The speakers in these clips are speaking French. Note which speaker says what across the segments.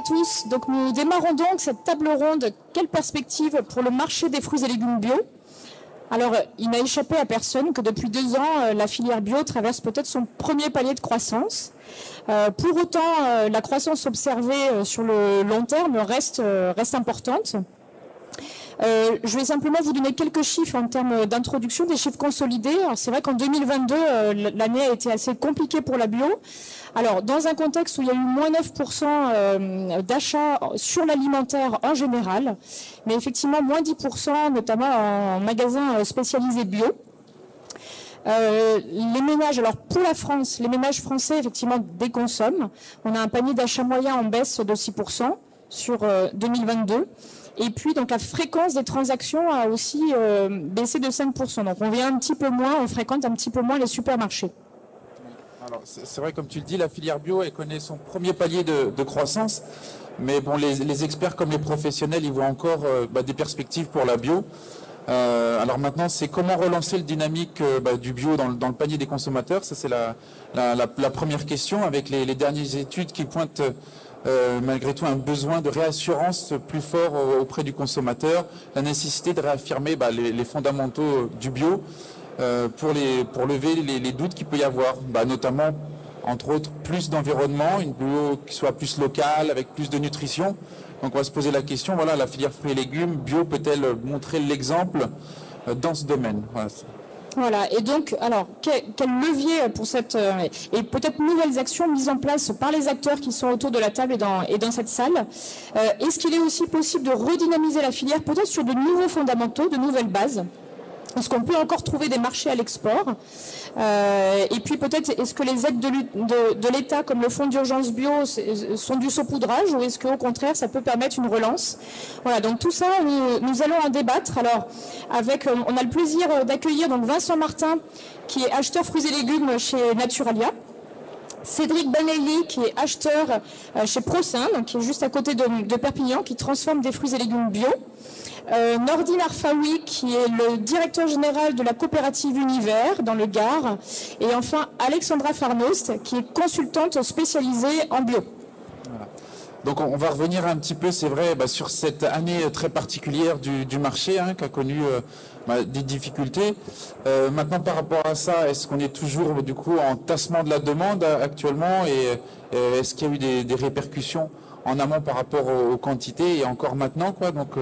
Speaker 1: tous. Donc nous démarrons donc cette table ronde. Quelle perspective pour le marché des fruits et légumes bio? Alors, il n'a échappé à personne que depuis 2 ans, la filière bio traverse peut-être son premier palier de croissance. Pour autant, la croissance observée sur le long terme reste importante. Je vais simplement vous donner quelques chiffres en termes d'introduction, des chiffres consolidés. Alors c'est vrai qu'en 2022, l'année a été assez compliquée pour la bio. Alors, dans un contexte où il y a eu moins 9% d'achats sur l'alimentaire en général, mais effectivement moins 10%, notamment en magasins spécialisés bio. Les ménages, alors pour la France, les ménages français effectivement déconsomment. On a un panier d'achat moyen en baisse de 6% sur 2022. Et puis, donc, la fréquence des transactions a aussi baissé de 5%. Donc, on vient un petit peu moins, on fréquente un petit peu moins les supermarchés.
Speaker 2: Alors, c'est vrai, comme tu le dis, la filière bio, elle connaît son premier palier de croissance. Mais bon, les experts comme les professionnels, ils voient encore des perspectives pour la bio. Alors maintenant, c'est comment relancer le dynamique du bio dans le panier des consommateurs. Ça, c'est la première question, avec les dernières études qui pointent malgré tout un besoin de réassurance plus fort auprès du consommateur, la nécessité de réaffirmer les fondamentaux du bio pour lever les doutes qu'il peut y avoir, notamment entre autres plus d'environnement, une bio qui soit plus locale, avec plus de nutrition. Donc on va se poser la question, voilà, la filière fruits et légumes bio peut-elle montrer l'exemple dans ce domaine?
Speaker 1: Voilà, et donc, alors, quel levier pour cette, et peut-être nouvelles actions mises en place par les acteurs qui sont autour de la table et dans cette salle. Est-ce qu'il est aussi possible de redynamiser la filière, peut-être sur de nouveaux fondamentaux, de nouvelles bases? Est-ce qu'on peut encore trouver des marchés à l'export? Et puis peut-être, est-ce que les aides de l'État, comme le fonds d'urgence bio, sont du saupoudrage, ou est-ce qu'au contraire, ça peut permettre une relance? Voilà, donc tout ça, nous allons en débattre. Alors, on a le plaisir d'accueillir donc Vincent Martin, qui est acheteur fruits et légumes chez Naturalia. Cédric Banelli, qui est acheteur chez Procin, donc qui est juste à côté de Perpignan, qui transforme des fruits et légumes bio. Nordine Arfaoui, qui est le directeur général de la coopérative Univers dans le Gard. Et enfin, Alexandra Farnost, qui est consultante spécialisée en bio.
Speaker 2: Voilà. Donc on va revenir un petit peu, c'est vrai, sur cette année très particulière du marché qui a connu des difficultés. Maintenant, par rapport à ça, est-ce qu'on est toujours du coup en tassement de la demande actuellement, et est-ce qu'il y a eu des répercussions en amont par rapport aux quantités et encore maintenant, quoi? Donc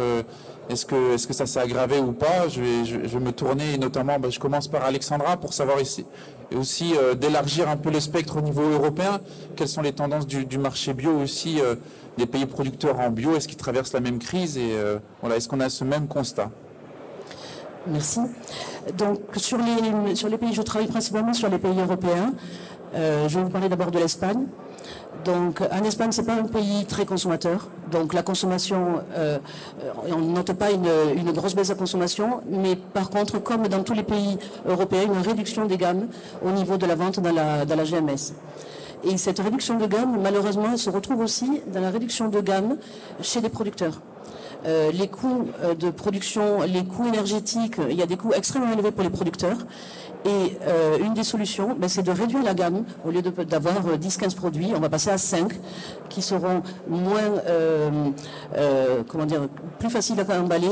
Speaker 2: est-ce que ça s'est aggravé ou pas? Je vais me tourner, et notamment je commence par Alexandra pour savoir ici, et aussi d'élargir un peu le spectre au niveau européen. Quelles sont les tendances du marché bio aussi, des pays producteurs en bio? Est-ce qu'ils traversent la même crise? Et voilà, est-ce qu'on a ce même constat?
Speaker 3: Merci. Donc sur les pays, je travaille principalement sur les pays européens. Je vais vous parler d'abord de l'Espagne. Donc en Espagne, c'est pas un pays très consommateur. Donc la consommation, on ne note pas une grosse baisse de consommation, mais par contre, comme dans tous les pays européens, une réduction des gammes au niveau de la vente dans la GMS. Et cette réduction de gamme, malheureusement, elle se retrouve aussi dans la réduction de gamme chez les producteurs. Les coûts de production, les coûts énergétiques, il y a des coûts extrêmement élevés pour les producteurs. Et une des solutions, c'est de réduire la gamme. Au lieu d'avoir 10-15 produits, on va passer à 5 qui seront moins, plus faciles à emballer,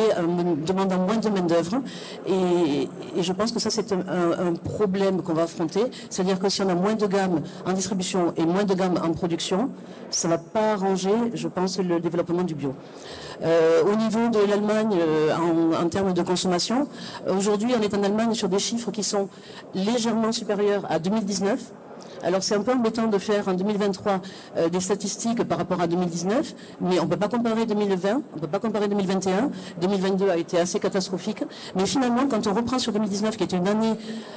Speaker 3: demandant moins de main-d'œuvre. Et je pense que ça, c'est un problème qu'on va affronter. C'est-à-dire que si on a moins de gamme en distribution et moins de gamme en production, ça ne va pas arranger, je pense, le développement du bio. Au niveau de l'Allemagne, en termes de consommation, aujourd'hui, on est en Allemagne sur des chiffres qui sont légèrement supérieurs à 2019. Alors c'est un peu embêtant de faire en 2023 des statistiques par rapport à 2019, mais on ne peut pas comparer 2020, on ne peut pas comparer 2021. 2022 a été assez catastrophique, mais finalement quand on reprend sur 2019, qui est une année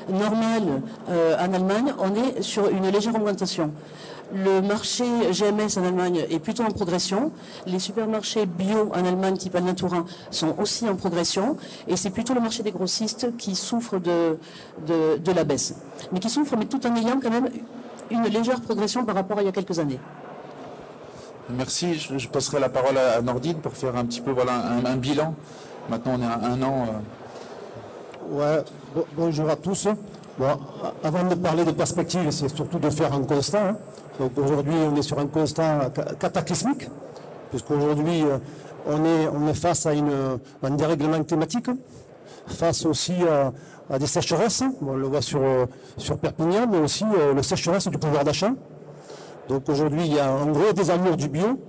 Speaker 3: normale en Allemagne, on est sur une légère augmentation. Le marché GMS en Allemagne est plutôt en progression. Les supermarchés bio en Allemagne, type Alnatura, sont aussi en progression. Et c'est plutôt le marché des grossistes qui souffre de la baisse. Mais qui souffre, mais tout en ayant quand même une légère progression par rapport à il y a quelques années.
Speaker 2: Merci. Je passerai la parole à Nordine pour faire un petit peu un bilan. Maintenant, on est à 1 an.
Speaker 4: Ouais. Bonjour à tous. Bon, avant de parler des perspectives, c'est surtout de faire un constat. Donc aujourd'hui, on est sur un constat cataclysmique. puisqu'aujourd'hui, on est face à un dérèglement climatique, face aussi à des sécheresses. On le voit sur Perpignan, mais aussi le sécheresse du pouvoir d'achat. Donc aujourd'hui, il y a un gros désamour du bio.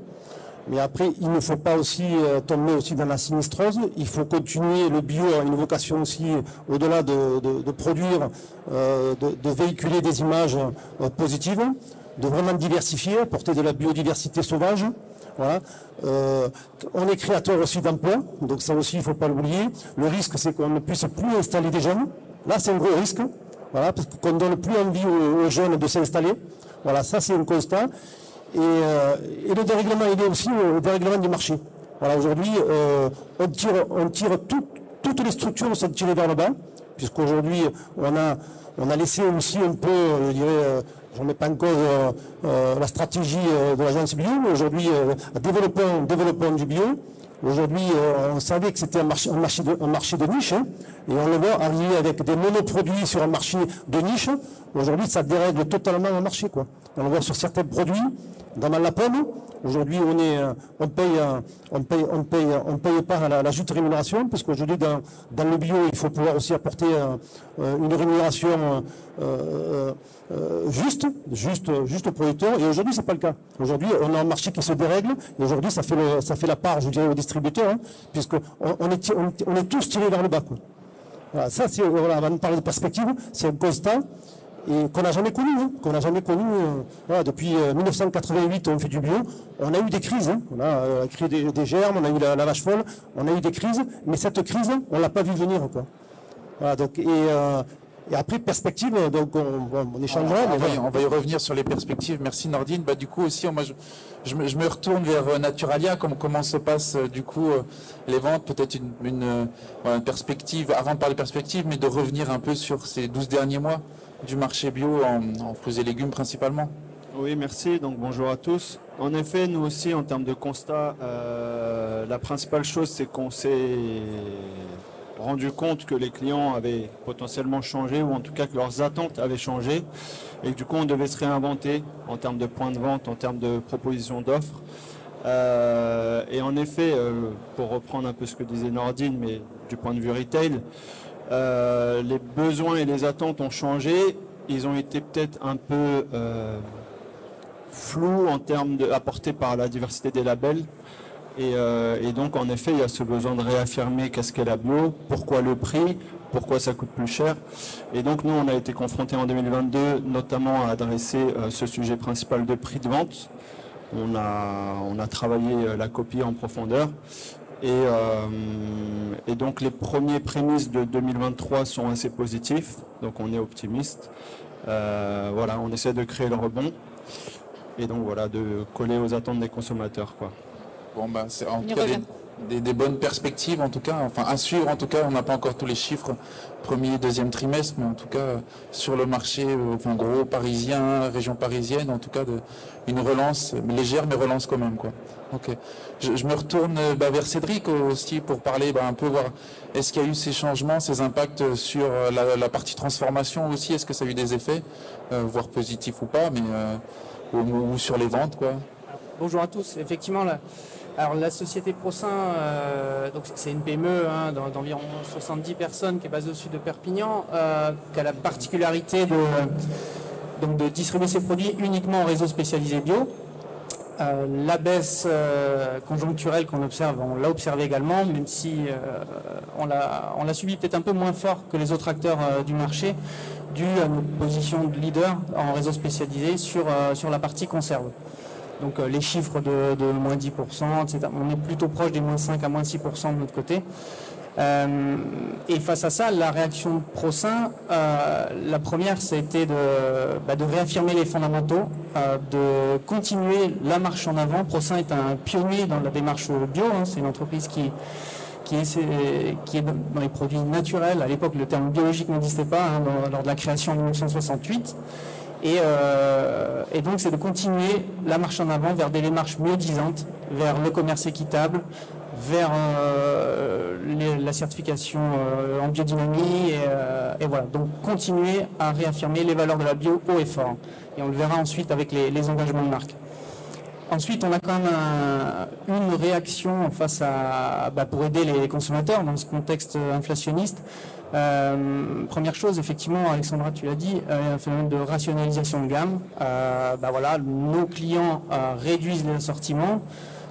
Speaker 4: Mais après, il ne faut pas aussi tomber aussi dans la sinistrose. Il faut continuer. Le bio a une vocation aussi, au-delà de produire, de véhiculer des images positives, de vraiment diversifier, apporter de la biodiversité sauvage. Voilà. On est créateur aussi d'emplois, donc ça aussi, il ne faut pas l'oublier. Le risque, c'est qu'on ne puisse plus installer des jeunes. Là, c'est un gros risque, voilà, parce qu'on ne donne plus envie aux jeunes de s'installer. Voilà, ça, c'est un constat. Et le dérèglement, il est aussi au dérèglement du marché. Voilà, aujourd'hui, on tire toutes les structures sont tirées vers le bas, puisqu'aujourd'hui, on a laissé aussi un peu, je dirais, je ne mets pas en cause la stratégie de l'agence bio, mais aujourd'hui, développons du bio. Aujourd'hui, on savait que c'était un marché de niche, hein, et on le voit arriver avec des monoproduits sur un marché de niche. Aujourd'hui, ça dérègle totalement le marché, quoi. On le voit sur certains produits, dans la pomme. Aujourd'hui, on paye pas la juste rémunération, parce qu'aujourd'hui, dans le bio, il faut pouvoir aussi apporter une rémunération juste au producteur. Et aujourd'hui, c'est pas le cas. Aujourd'hui, on a un marché qui se dérègle. Et aujourd'hui, ça fait la part, je dirais, aux distributeurs, hein, puisqu'on est tous tirés vers le bas, quoi. Voilà, ça, voilà, avant de parler de perspective, c'est un constat. Et qu'on n'a jamais connu, hein, voilà, depuis 1988, on fait du bio, on a eu des crises, hein, on a créé des germes, on a eu la vache folle, on a eu des crises, mais cette crise, on ne l'a pas vu venir, quoi. Voilà, donc, et après, perspective, donc on échangera.
Speaker 2: On va y revenir sur les perspectives. Merci Nordine. Bah, du coup aussi, moi, je me retourne vers Naturalia. Comment se passent du coup les ventes? Peut-être une perspective, avant de parler perspective, mais de revenir un peu sur ces 12 derniers mois du marché bio en fruits et légumes principalement.
Speaker 5: Oui, merci. Donc bonjour à tous. En effet, nous aussi, en termes de constat, la principale chose, c'est qu'on s'est rendu compte que les clients avaient potentiellement changé, ou en tout cas que leurs attentes avaient changé, et que du coup, on devait se réinventer en termes de points de vente, en termes de propositions d'offres. Et en effet, pour reprendre un peu ce que disait Nordine, mais du point de vue retail, les besoins et les attentes ont changé. Ils ont été peut-être un peu flous en termes apportés par la diversité des labels. Et donc, en effet, il y a ce besoin de réaffirmer qu'est-ce qu'est la bio, pourquoi le prix, pourquoi ça coûte plus cher. Et donc, nous, on a été confrontés en 2022, notamment à adresser ce sujet principal de prix de vente. On a travaillé la copie en profondeur. Et donc les premiers prémices de 2023 sont assez positifs, donc on est optimiste. Voilà, on essaie de créer le rebond et donc voilà, de coller aux attentes des consommateurs, quoi.
Speaker 2: Bon, bah, c'est en tout cas des bonnes perspectives, en tout cas, enfin à suivre. En tout cas, on n'a pas encore tous les chiffres premier et deuxième trimestre, mais en tout cas sur le marché, enfin gros parisien, région parisienne, en tout cas une relance légère, mais relance quand même, quoi. Ok. Je me retourne vers Cédric aussi pour parler un peu, voir est-ce qu'il y a eu ces changements, ces impacts sur la partie transformation aussi. Est-ce que ça a eu des effets, voire positifs ou pas, mais ou sur les ventes, quoi.
Speaker 6: Bonjour à tous. Effectivement, alors la société ProSain, donc c'est une PME d'environ 70 personnes qui est basée au sud de Perpignan, qui a la particularité de distribuer ses produits uniquement en réseau spécialisé bio. La baisse conjoncturelle qu'on observe, on l'a observé également, même si on l'a subi peut-être un peu moins fort que les autres acteurs du marché, dû à notre position de leader en réseau spécialisé sur la partie conserve. Donc les chiffres de moins 10%, etc., on est plutôt proche des moins 5 à moins 6% de notre côté. Et face à ça, la réaction de ProSain, la première, c'était de réaffirmer les fondamentaux, de continuer la marche en avant. ProSain est un pionnier dans la démarche bio, hein, c'est une entreprise qui est dans les produits naturels. À l'époque, le terme biologique n'existait pas, hein, lors de la création en 1968. Et donc, c'est de continuer la marche en avant vers des démarches biodisantes, vers le commerce équitable, vers la certification en biodynamie. Et voilà, donc continuer à réaffirmer les valeurs de la bio haut et fort. Et on le verra ensuite avec les engagements de marque. Ensuite, on a quand même une réaction face à, pour aider les consommateurs dans ce contexte inflationniste. Première chose, effectivement, Alexandra, tu l'as dit, un phénomène de rationalisation de gamme. Voilà, nos clients réduisent les assortiments,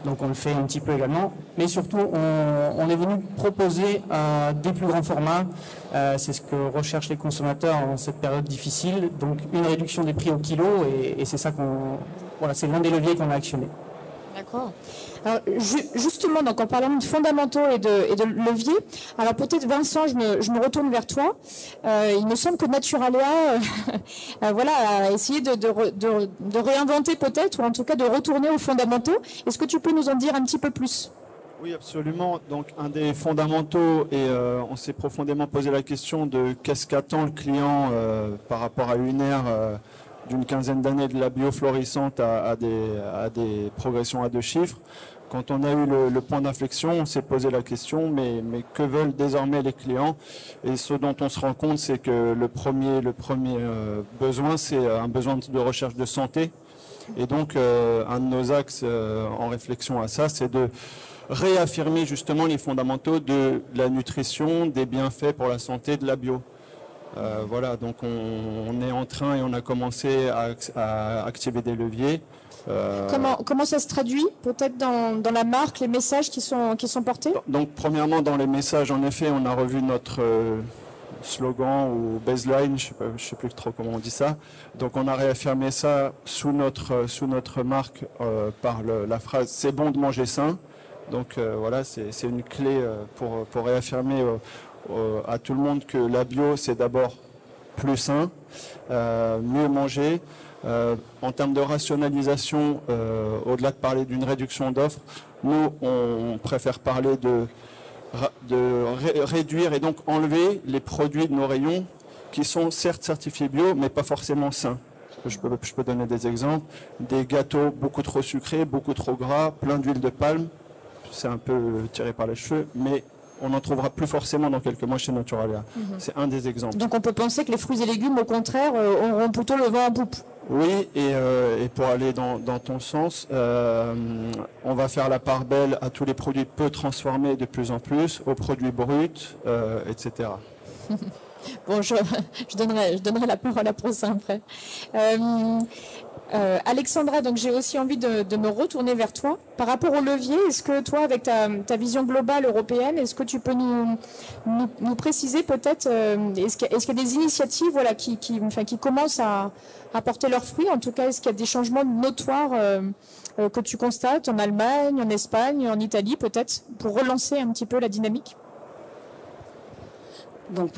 Speaker 6: donc on le fait un petit peu également. Mais surtout, on est venu proposer des plus grands formats. C'est ce que recherchent les consommateurs en cette période difficile. Donc une réduction des prix au kilo, et c'est ça voilà, c'est l'un des leviers qu'on a actionné.
Speaker 1: D'accord. Alors, justement, donc, en parlant de fondamentaux et de leviers, alors peut-être Vincent, je me retourne vers toi. Il me semble que Naturalia voilà, a essayé de réinventer peut-être, ou en tout cas de retourner aux fondamentaux. Est-ce que tu peux nous en dire un petit peu plus ?
Speaker 5: Oui, absolument. Donc, un des fondamentaux, et on s'est profondément posé la question de qu'est-ce qu'attend le client par rapport à une ère d'une quinzaine d'années de la bio florissante à des progressions à 2 chiffres. Quand on a eu le point d'inflexion, on s'est posé la question, mais que veulent désormais les clients? Et ce dont on se rend compte, c'est que le premier besoin, c'est un besoin de recherche de santé. Et donc, un de nos axes en réflexion à ça, c'est de réaffirmer justement les fondamentaux de la nutrition, des bienfaits pour la santé de la bio. Voilà, donc on est en train et on a commencé à activer des leviers.
Speaker 1: Comment ça se traduit peut-être dans la marque, les messages qui sont portés?
Speaker 5: Donc premièrement, dans les messages, en effet, on a revu notre slogan ou baseline, je sais plus trop comment on dit ça. Donc on a réaffirmé ça sous notre marque par la phrase « c'est bon de manger sain ». Donc voilà, c'est une clé pour réaffirmer à tout le monde que la bio, c'est d'abord plus sain, mieux manger. En termes de rationalisation, au-delà de parler d'une réduction d'offres, nous, on préfère parler de réduire et donc enlever les produits de nos rayons qui sont certes certifiés bio, mais pas forcément sains. Je peux donner des exemples. Des gâteaux beaucoup trop sucrés, beaucoup trop gras, plein d'huile de palme. C'est un peu tiré par les cheveux, mais on n'en trouvera plus forcément dans quelques mois chez Naturalia. C'est un des exemples.
Speaker 1: Donc on peut penser que les fruits et légumes, au contraire, auront plutôt le vent en poupe.
Speaker 5: Oui, et pour aller dans ton sens, on va faire la part belle à tous les produits peu transformés de plus en plus, aux produits bruts, etc.
Speaker 1: Bon, je donnerai la parole à Prochain après. Alexandra, donc j'ai aussi envie de me retourner vers toi. Par rapport au levier, est-ce que toi, avec ta vision globale européenne, est-ce que tu peux nous préciser peut-être, est-ce qu'il y a des initiatives voilà, qui commencent à porter leurs fruits? En tout cas, est-ce qu'il y a des changements notoires que tu constates en Allemagne, en Espagne, en Italie peut-être, pour relancer un petit peu la dynamique?
Speaker 3: Donc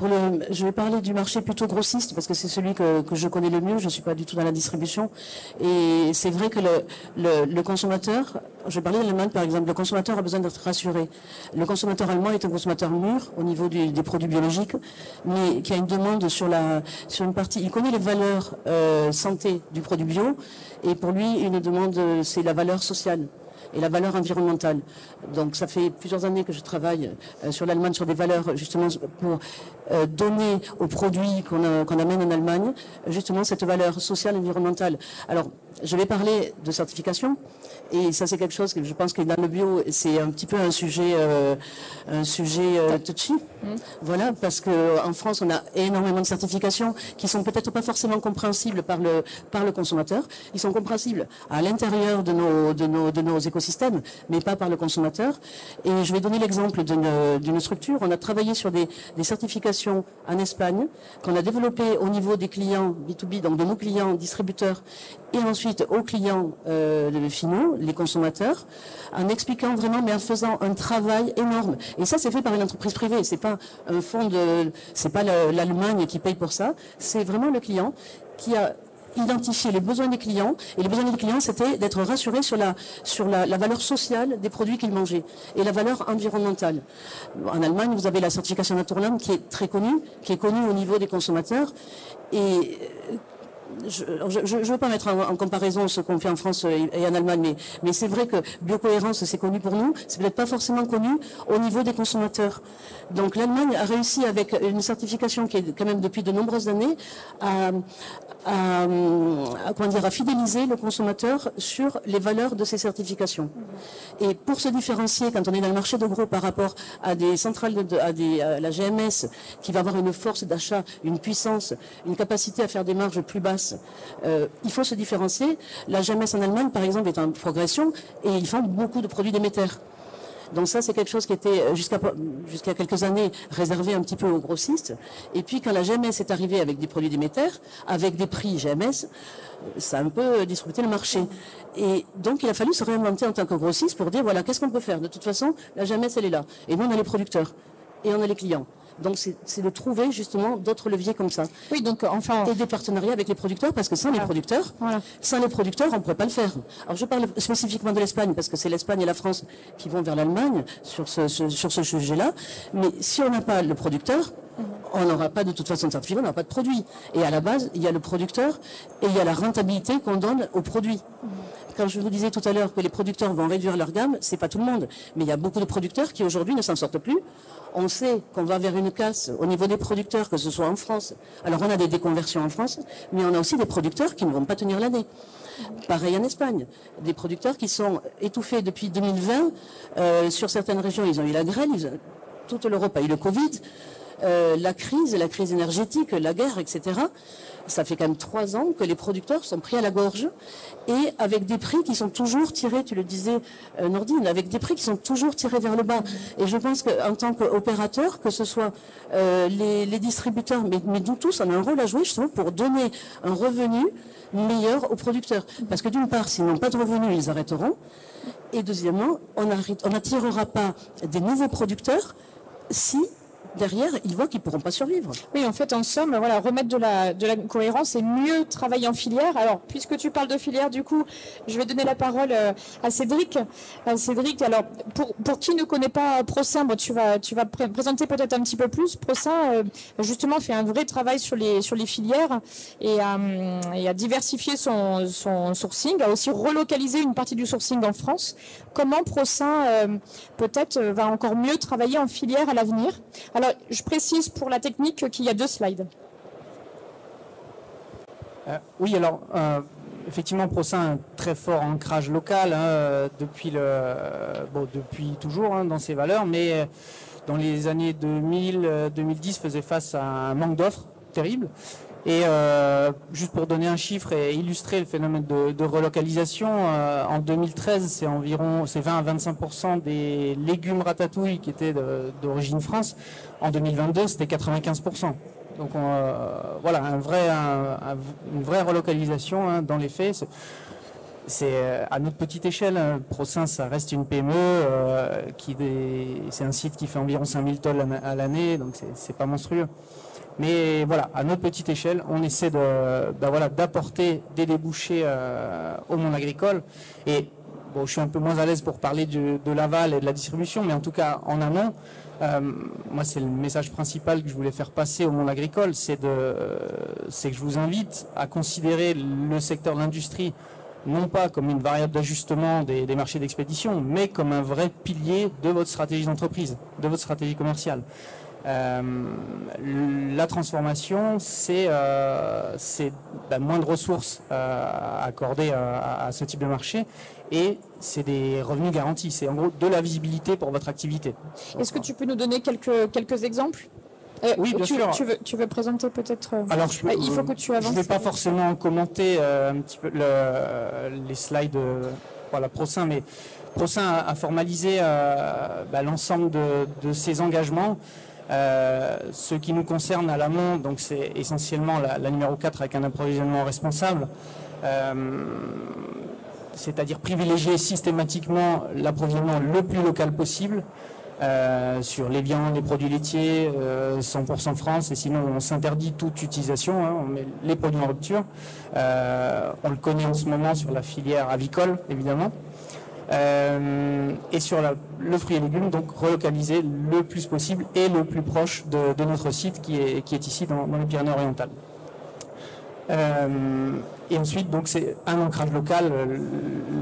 Speaker 3: je vais parler du marché plutôt grossiste parce que c'est celui que je connais le mieux. Je ne suis pas du tout dans la distribution. Et c'est vrai que le consommateur, je vais parler de l'Allemagne par exemple, le consommateur a besoin d'être rassuré. Le consommateur allemand est un consommateur mûr au niveau des produits biologiques, mais qui a une demande sur une partie. Il connaît les valeurs santé du produit bio et pour lui, une demande, c'est la valeur sociale et la valeur environnementale. Donc ça fait plusieurs années que je travaille sur l'Allemagne, sur des valeurs justement pour donner aux produits qu'on amène en Allemagne, justement cette valeur sociale et environnementale. Alors, je vais parler de certification, et ça c'est quelque chose que je pense que dans le bio, c'est un petit peu un sujet touchy. Voilà, parce qu'en France, on a énormément de certifications qui sont peut-être pas forcément compréhensibles par le consommateur. Ils sont compréhensibles à l'intérieur de nos écosystèmes, mais pas par le consommateur. Et je vais donner l'exemple d'une structure. On a travaillé sur des certifications en Espagne, qu'on a développées au niveau des clients B2B, donc de nos clients distributeurs, et ensuite aux clients finaux, les consommateurs, en expliquant vraiment, mais en faisant un travail énorme. Et ça, c'est fait par une entreprise privée. C'est pas un fonds c'est pas l'Allemagne qui paye pour ça. C'est vraiment le client qui a identifié les besoins des clients. Et les besoins des clients, c'était d'être rassurés sur la valeur sociale des produits qu'ils mangeaient et la valeur environnementale. En Allemagne, vous avez la certification Naturland qui est très connue, qui est connue au niveau des consommateurs. Et je ne veux pas mettre en comparaison ce qu'on fait en France et en Allemagne, mais c'est vrai que biocohérence, c'est connu pour nous, c'est peut-être pas forcément connu au niveau des consommateurs. Donc l'Allemagne a réussi avec une certification qui est quand même depuis de nombreuses années à fidéliser le consommateur sur les valeurs de ces certifications. Et pour se différencier, quand on est dans le marché de gros par rapport à des centrales, à la GMS, qui va avoir une force d'achat, une puissance, une capacité à faire des marges plus basses, il faut se différencier. La GMS en Allemagne, par exemple, est en progression et ils font beaucoup de produits Déméter. Donc ça, c'est quelque chose qui était jusqu'à quelques années réservé un petit peu aux grossistes. Et puis quand la GMS est arrivée avec des produits Déméter, avec des prix GMS, ça a un peu disrupté le marché. Et donc il a fallu se réinventer en tant que grossiste pour dire, voilà, qu'est-ce qu'on peut faire? De toute façon, la GMS, elle est là. Et nous, on a les producteurs et on a les clients. Donc c'est de trouver justement d'autres leviers comme ça.
Speaker 1: Oui, donc enfin...
Speaker 3: Et des partenariats avec les producteurs, parce que sans les producteurs, on ne pourrait pas le faire. Alors je parle spécifiquement de l'Espagne, parce que c'est l'Espagne et la France qui vont vers l'Allemagne sur ce sujet-là. Mais si on n'a pas le producteur, on n'aura pas de toute façon de certificat, on n'aura pas de produit. Et à la base, il y a le producteur et il y a la rentabilité qu'on donne au produit. Quand je vous disais tout à l'heure que les producteurs vont réduire leur gamme, c'est pas tout le monde. Mais il y a beaucoup de producteurs qui aujourd'hui ne s'en sortent plus. On sait qu'on va vers une casse au niveau des producteurs, que ce soit en France. Alors on a des déconversions en France, mais on a aussi des producteurs qui ne vont pas tenir l'année. Pareil en Espagne. Des producteurs qui sont étouffés depuis 2020. Sur certaines régions, ils ont eu la grêle. Toute l'Europe a eu le Covid. La crise énergétique, la guerre, etc. Ça fait quand même 3 ans que les producteurs sont pris à la gorge et avec des prix qui sont toujours tirés, tu le disais Nordine, avec des prix qui sont toujours tirés vers le bas. Et je pense qu'en tant qu'opérateur, que ce soit les distributeurs, mais nous tous, on a un rôle à jouer justement pour donner un revenu meilleur aux producteurs. Parce que d'une part, s'ils n'ont pas de revenus, ils arrêteront. Et deuxièmement, on n'attirera pas des nouveaux producteurs si... derrière, ils voient qu'ils ne pourront pas survivre.
Speaker 1: Oui, en fait, en somme, voilà, remettre de la cohérence et mieux travailler en filière. Alors, puisque tu parles de filière, du coup, je vais donner la parole à Cédric. Cédric, alors, pour qui ne connaît pas Procin, bon, tu vas présenter peut-être un petit peu plus. Procin, justement, fait un vrai travail sur les filières et a diversifié son sourcing, a aussi relocalisé une partie du sourcing en France. Comment Procin, peut-être, va encore mieux travailler en filière à l'avenir? Alors, je précise pour la technique qu'il y a 2 slides.
Speaker 6: Oui, alors, effectivement, Procin a un très fort ancrage local depuis toujours dans ses valeurs, mais dans les années 2000-2010 faisait face à un manque d'offres terrible. Et juste pour donner un chiffre et illustrer le phénomène de relocalisation, en 2013, c'est 20 à 25% des légumes ratatouille qui étaient d'origine France. En 2022, c'était 95%. Donc voilà, une vraie relocalisation dans les faits. C'est à notre petite échelle. Procin, ça reste une PME. C'est un site qui fait environ 5000 tonnes à l'année, donc c'est pas monstrueux. Mais voilà, à notre petite échelle, on essaie d'apporter des débouchés au monde agricole. Et bon, je suis un peu moins à l'aise pour parler de l'aval et de la distribution, mais en tout cas en amont, moi c'est le message principal que je voulais faire passer au monde agricole, c'est que je vous invite à considérer le secteur de l'industrie non pas comme une variable d'ajustement des marchés d'expédition, mais comme un vrai pilier de votre stratégie d'entreprise, de votre stratégie commerciale. La transformation, c'est moins de ressources accordées à ce type de marché et c'est des revenus garantis. C'est en gros de la visibilité pour votre activité.
Speaker 1: Est-ce que tu peux nous donner quelques exemples?
Speaker 6: Oui, bien sûr.
Speaker 1: Tu veux présenter peut-être
Speaker 6: Alors,
Speaker 1: il faut que tu avances.
Speaker 6: Je ne vais pas forcément commenter un petit peu les slides Procin, mais Procin a formalisé l'ensemble de ses engagements. Ce qui nous concerne à l'amont, donc c'est essentiellement la numéro 4 avec un approvisionnement responsable, c'est-à-dire privilégier systématiquement l'approvisionnement le plus local possible sur les viandes, les produits laitiers, 100% France, et sinon on s'interdit toute utilisation, on met les produits en rupture. On le connaît en ce moment sur la filière avicole, évidemment. Et sur le fruit et légumes, donc relocaliser le plus possible et le plus proche de notre site qui est ici dans les Pyrénées-Orientales. Et ensuite, donc, c'est un ancrage local,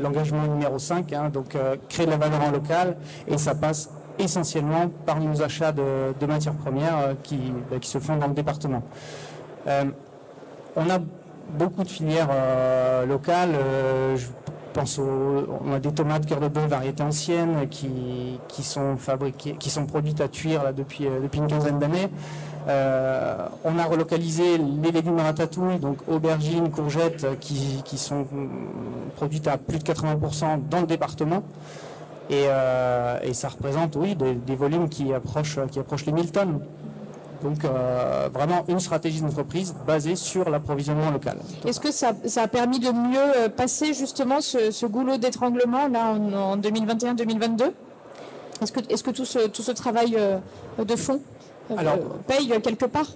Speaker 6: l'engagement numéro 5, hein, donc créer de la valeur en local, et ça passe essentiellement par nos achats de matières premières qui se font dans le département. On a beaucoup de filières locales. Je pense on a des tomates cœur de bœuf variété ancienne qui sont fabriquées, qui sont produites à Thuir là, depuis une quinzaine d'années. On a relocalisé les légumes à ratatouille, donc aubergines, courgettes, qui sont produites à plus de 80% dans le département. Et ça représente, oui, des volumes qui approchent les 1000 tonnes. Donc vraiment une stratégie d'entreprise basée sur l'approvisionnement local.
Speaker 1: Est-ce que ça a permis de mieux passer justement ce goulot d'étranglement là en 2021-2022 ? Est-ce que tout ce travail de fond paye quelque part,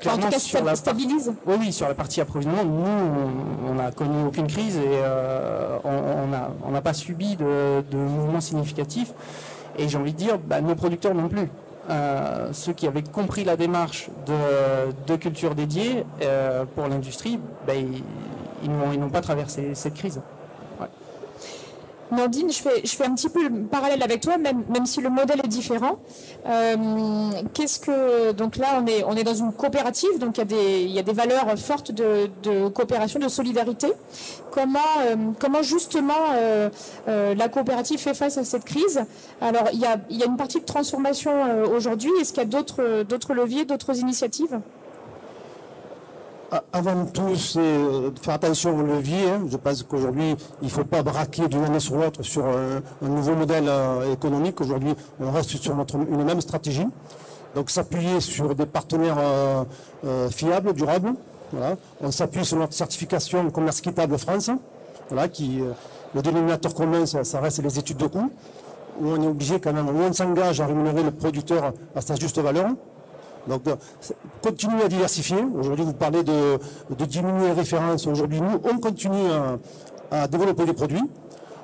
Speaker 1: en tout cas stabilise?
Speaker 6: Oui, sur la partie approvisionnement, nous, on n'a connu aucune crise et on n'a pas subi de mouvements significatifs. Et j'ai envie de dire, nos producteurs non plus. Ceux qui avaient compris la démarche de culture dédiée pour l'industrie, ils n'ont pas traversé cette crise. Ouais.
Speaker 1: Nordine, je fais un petit peu le parallèle avec toi, même si le modèle est différent. Donc là, on est dans une coopérative, donc il y a des valeurs fortes de coopération, de solidarité. Comment justement la coopérative fait face à cette crise? Alors, il y a une partie de transformation aujourd'hui. Est-ce qu'il y a d'autres leviers, d'autres initiatives?
Speaker 4: Avant tout, c'est de faire attention aux leviers. Je pense qu'aujourd'hui, il ne faut pas braquer d'une année sur l'autre sur un nouveau modèle économique. Aujourd'hui, on reste sur une même stratégie. Donc, s'appuyer sur des partenaires fiables, durables. Voilà. On s'appuie sur notre certification commerce équitable France. Voilà, le dénominateur commun, ça reste les études de coûts, où on est obligé quand même, où on s'engage à rémunérer le producteur à sa juste valeur. Donc, continuer à diversifier. Aujourd'hui, vous parlez de diminuer les références. Aujourd'hui, nous, on continue à développer des produits.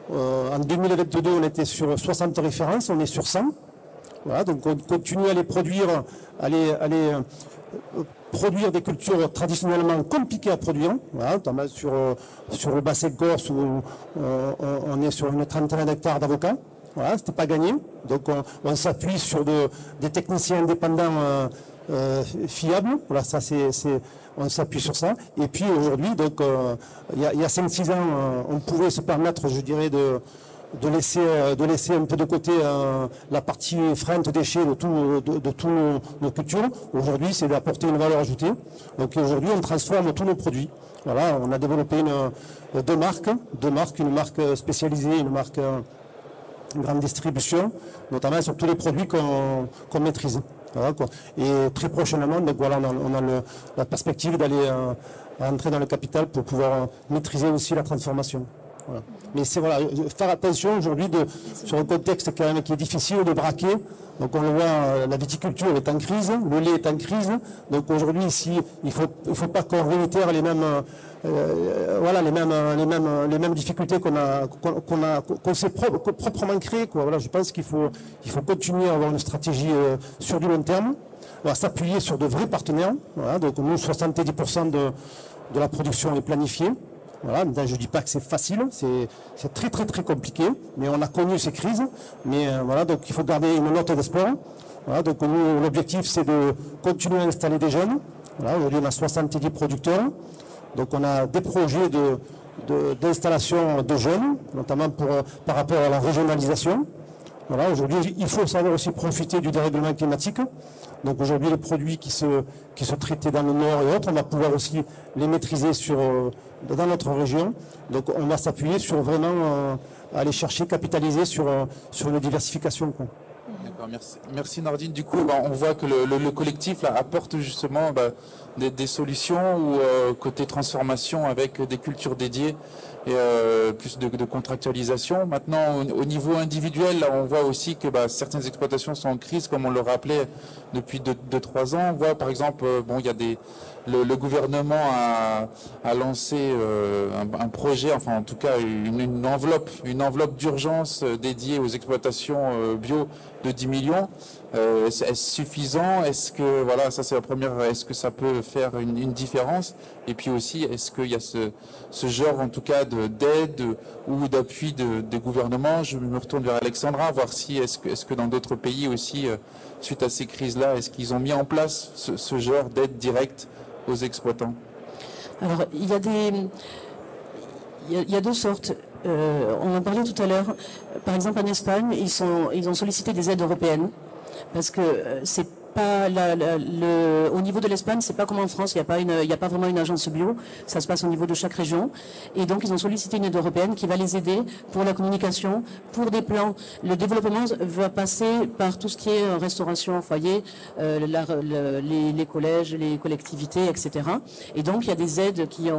Speaker 4: En 2022, on était sur 60 références, on est sur 100. Voilà, donc, on continue à les produire, à les produire des cultures traditionnellement compliquées à produire. Voilà, notamment sur le bassin corse où on est sur une trentaine d'hectares d'avocats. Voilà, c'était pas gagné. Donc, on s'appuie sur des techniciens indépendants fiable. Voilà, ça on s'appuie sur ça. Et puis aujourd'hui, donc il y a 5-6 ans, on pouvait se permettre, je dirais, de laisser un peu de côté la partie freinte déchets de tous nos cultures. Aujourd'hui, c'est d'apporter une valeur ajoutée. Donc aujourd'hui, on transforme tous nos produits. Voilà, on a développé deux marques, une marque spécialisée, une marque grande distribution, notamment sur tous les produits qu'on maîtrise. Voilà, quoi. Et très prochainement, donc voilà, on a la perspective d'aller entrer dans le capital pour pouvoir maîtriser aussi la transformation. Voilà. Mais c'est voilà, faire attention aujourd'hui sur un contexte quand même qui est difficile de braquer. Donc on le voit, la viticulture est en crise, le lait est en crise. Donc aujourd'hui ici, il faut pas qu'on réitère les mêmes difficultés qu'on s'est proprement créées, quoi. Voilà, je pense qu'il faut continuer à avoir une stratégie sur du long terme. On va s'appuyer sur de vrais partenaires. Voilà, donc nous, 70% de la production est planifiée. Voilà, je ne dis pas que c'est facile, c'est très très très compliqué, mais on a connu ces crises. Mais voilà, donc il faut garder une note d'espoir. Voilà, donc nous, l'objectif c'est de continuer à installer des jeunes. Voilà, aujourd'hui on a 70 producteurs. Donc on a des projets d'installation de jeunes, notamment par rapport à la régionalisation. Voilà, aujourd'hui il faut savoir aussi profiter du dérèglement climatique. Donc aujourd'hui les produits qui se traitaient dans le nord et autres, on va pouvoir aussi les maîtriser dans notre région. Donc on va s'appuyer sur vraiment aller chercher, capitaliser sur une diversification, quoi.
Speaker 2: D'accord, merci Nordine. Du coup, on voit que le collectif là, apporte justement des solutions ou côté transformation avec des cultures dédiées et plus de contractualisation. Maintenant, au niveau individuel, là, on voit aussi que certaines exploitations sont en crise, comme on le rappelait depuis 2-3 ans. On voit par exemple, il y a le gouvernement a lancé un projet, enfin en tout cas une enveloppe d'urgence dédiée aux exploitations bio de 10 millions. Est-ce suffisant? Est-ce que, voilà, ça c'est la première, est-ce que ça peut faire une différence? Et puis aussi, est-ce qu'il y a ce genre, en tout cas, d'aide ou d'appui des gouvernements? Je me retourne vers Alexandra, voir si, est-ce que dans d'autres pays aussi, suite à ces crises-là, est-ce qu'ils ont mis en place ce genre d'aide directe aux exploitants?
Speaker 3: Alors, il y a deux sortes. On en parlait tout à l'heure. Par exemple, en Espagne, ils ont sollicité des aides européennes. Parce que c'est pas au niveau de l'Espagne, c'est pas comme en France, il n'y a pas vraiment une agence bio, ça se passe au niveau de chaque région. Et donc ils ont sollicité une aide européenne qui va les aider pour la communication, pour des plans. Le développement va passer par tout ce qui est restauration, foyer, les collèges, les collectivités, etc. Et donc il y a des aides qui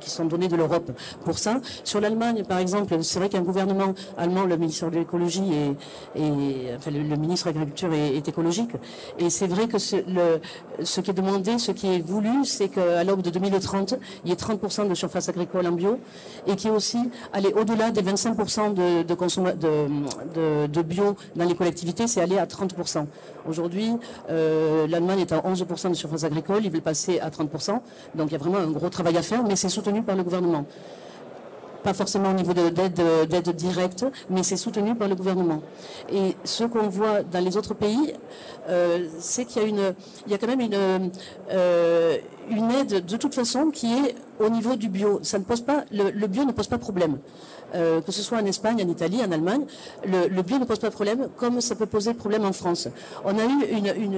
Speaker 3: sont données de l'Europe pour ça. Sur l'Allemagne, par exemple, c'est vrai qu'un gouvernement allemand, le ministre de l'écologie enfin, le ministre de l'Agriculture est écologique. Et c'est vrai que ce qui est demandé, ce qui est voulu, c'est qu'à l'aube de 2030, il y ait 30% de surface agricole en bio et qu'il y ait aussi aller au-delà des 25% de bio dans les collectivités, c'est aller à 30%. Aujourd'hui, l'Allemagne est à 11% de surface agricole, ils veulent passer à 30%. Donc il y a vraiment un gros travail à faire, mais c'est soutenu par le gouvernement. Pas forcément au niveau d'aide directe, mais c'est soutenu par le gouvernement. Et ce qu'on voit dans les autres pays, c'est qu'il y a quand même une aide de toute façon qui est au niveau du bio. Ça ne pose pas, le bio ne pose pas de problème. Que ce soit en Espagne, en Italie, en Allemagne, le bio ne pose pas de problème comme ça peut poser problème en France. On a eu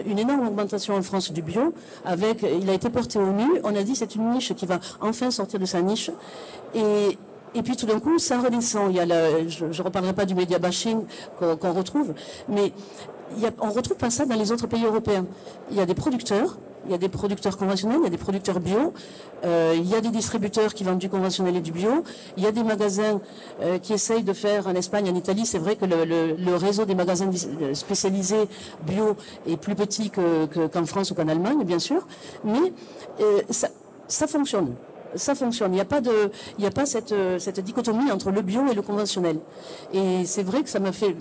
Speaker 3: une énorme augmentation en France du bio, il a été porté au nu, on a dit c'est une niche qui va enfin sortir de sa niche. Et puis tout d'un coup, ça redescend. Il y a je ne reparlerai pas du média bashing qu'on retrouve, mais on ne retrouve pas ça dans les autres pays européens. Il y a des producteurs conventionnels, il y a des producteurs bio, il y a des distributeurs qui vendent du conventionnel et du bio, il y a des magasins qui essayent de faire, en Espagne, en Italie, c'est vrai que le réseau des magasins spécialisés bio est plus petit qu'en France ou qu'en Allemagne, bien sûr, mais ça fonctionne. Ça fonctionne. Il n'y a pas cette dichotomie entre le bio et le conventionnel. Et c'est vrai que ça m'a fait...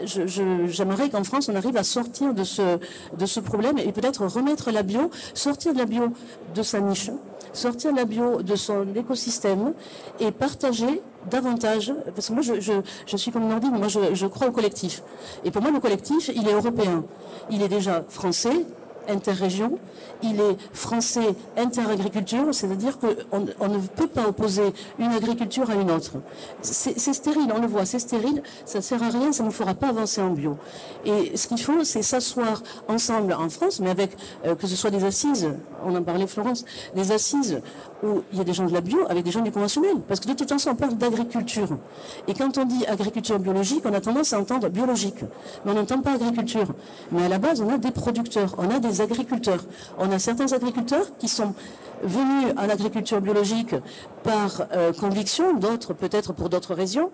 Speaker 3: J'aimerais qu'en France, on arrive à sortir de ce problème et peut-être remettre la bio, sortir de la bio de sa niche, sortir de la bio de son écosystème et partager davantage. Parce que moi, je suis comme Nordine, moi, je crois au collectif. Et pour moi, le collectif, il est européen. Il est déjà français, interrégion, il est français interagriculture, c'est-à-dire qu'on ne peut pas opposer une agriculture à une autre. C'est stérile, on le voit, c'est stérile, ça ne sert à rien, ça ne nous fera pas avancer en bio. Et ce qu'il faut, c'est s'asseoir ensemble en France, mais avec, que ce soit des assises, on en parlait Florence, des assises où il y a des gens de la bio avec des gens du conventionnel. Parce que de toute façon, on parle d'agriculture. Et quand on dit agriculture biologique, on a tendance à entendre biologique. Mais on n'entend pas agriculture. Mais à la base, on a des producteurs, on a des agriculteurs. On a certains agriculteurs qui sont venus en agriculture biologique par conviction, d'autres peut-être pour d'autres raisons,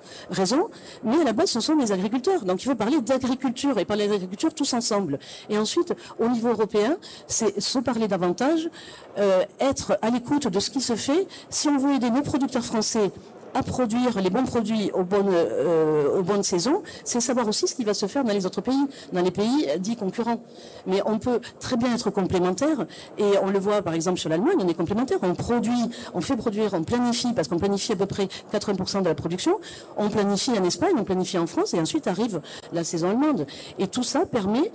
Speaker 3: mais à la base ce sont des agriculteurs. Donc il faut parler d'agriculture et parler d'agriculture tous ensemble. Et ensuite, au niveau européen, c'est se parler davantage, être à l'écoute de ce qui se fait. Si on veut aider nos producteurs français à produire les bons produits aux bonnes saisons, c'est savoir aussi ce qui va se faire dans les autres pays, dans les pays dits concurrents. Mais on peut très bien être complémentaires, et on le voit par exemple sur l'Allemagne, on est complémentaires, on fait produire, on planifie, parce qu'on planifie à peu près 80% de la production, on planifie en Espagne, on planifie en France, et ensuite arrive la saison allemande. Et tout ça permet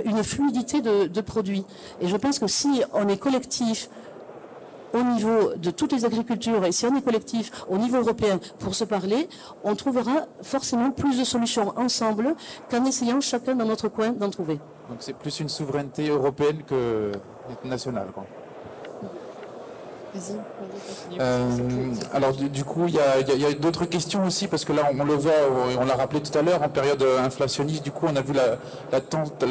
Speaker 3: une fluidité de produits. Et je pense que si on est collectif, au niveau de toutes les agricultures, et si on est collectif au niveau européen pour se parler, on trouvera forcément plus de solutions ensemble qu'en essayant chacun dans notre coin d'en trouver.
Speaker 2: Donc c'est plus une souveraineté européenne que nationale, quoi. Alors du coup, il y a d'autres questions aussi, parce que là, on le voit, on l'a rappelé tout à l'heure, en période inflationniste, du coup, on a vu la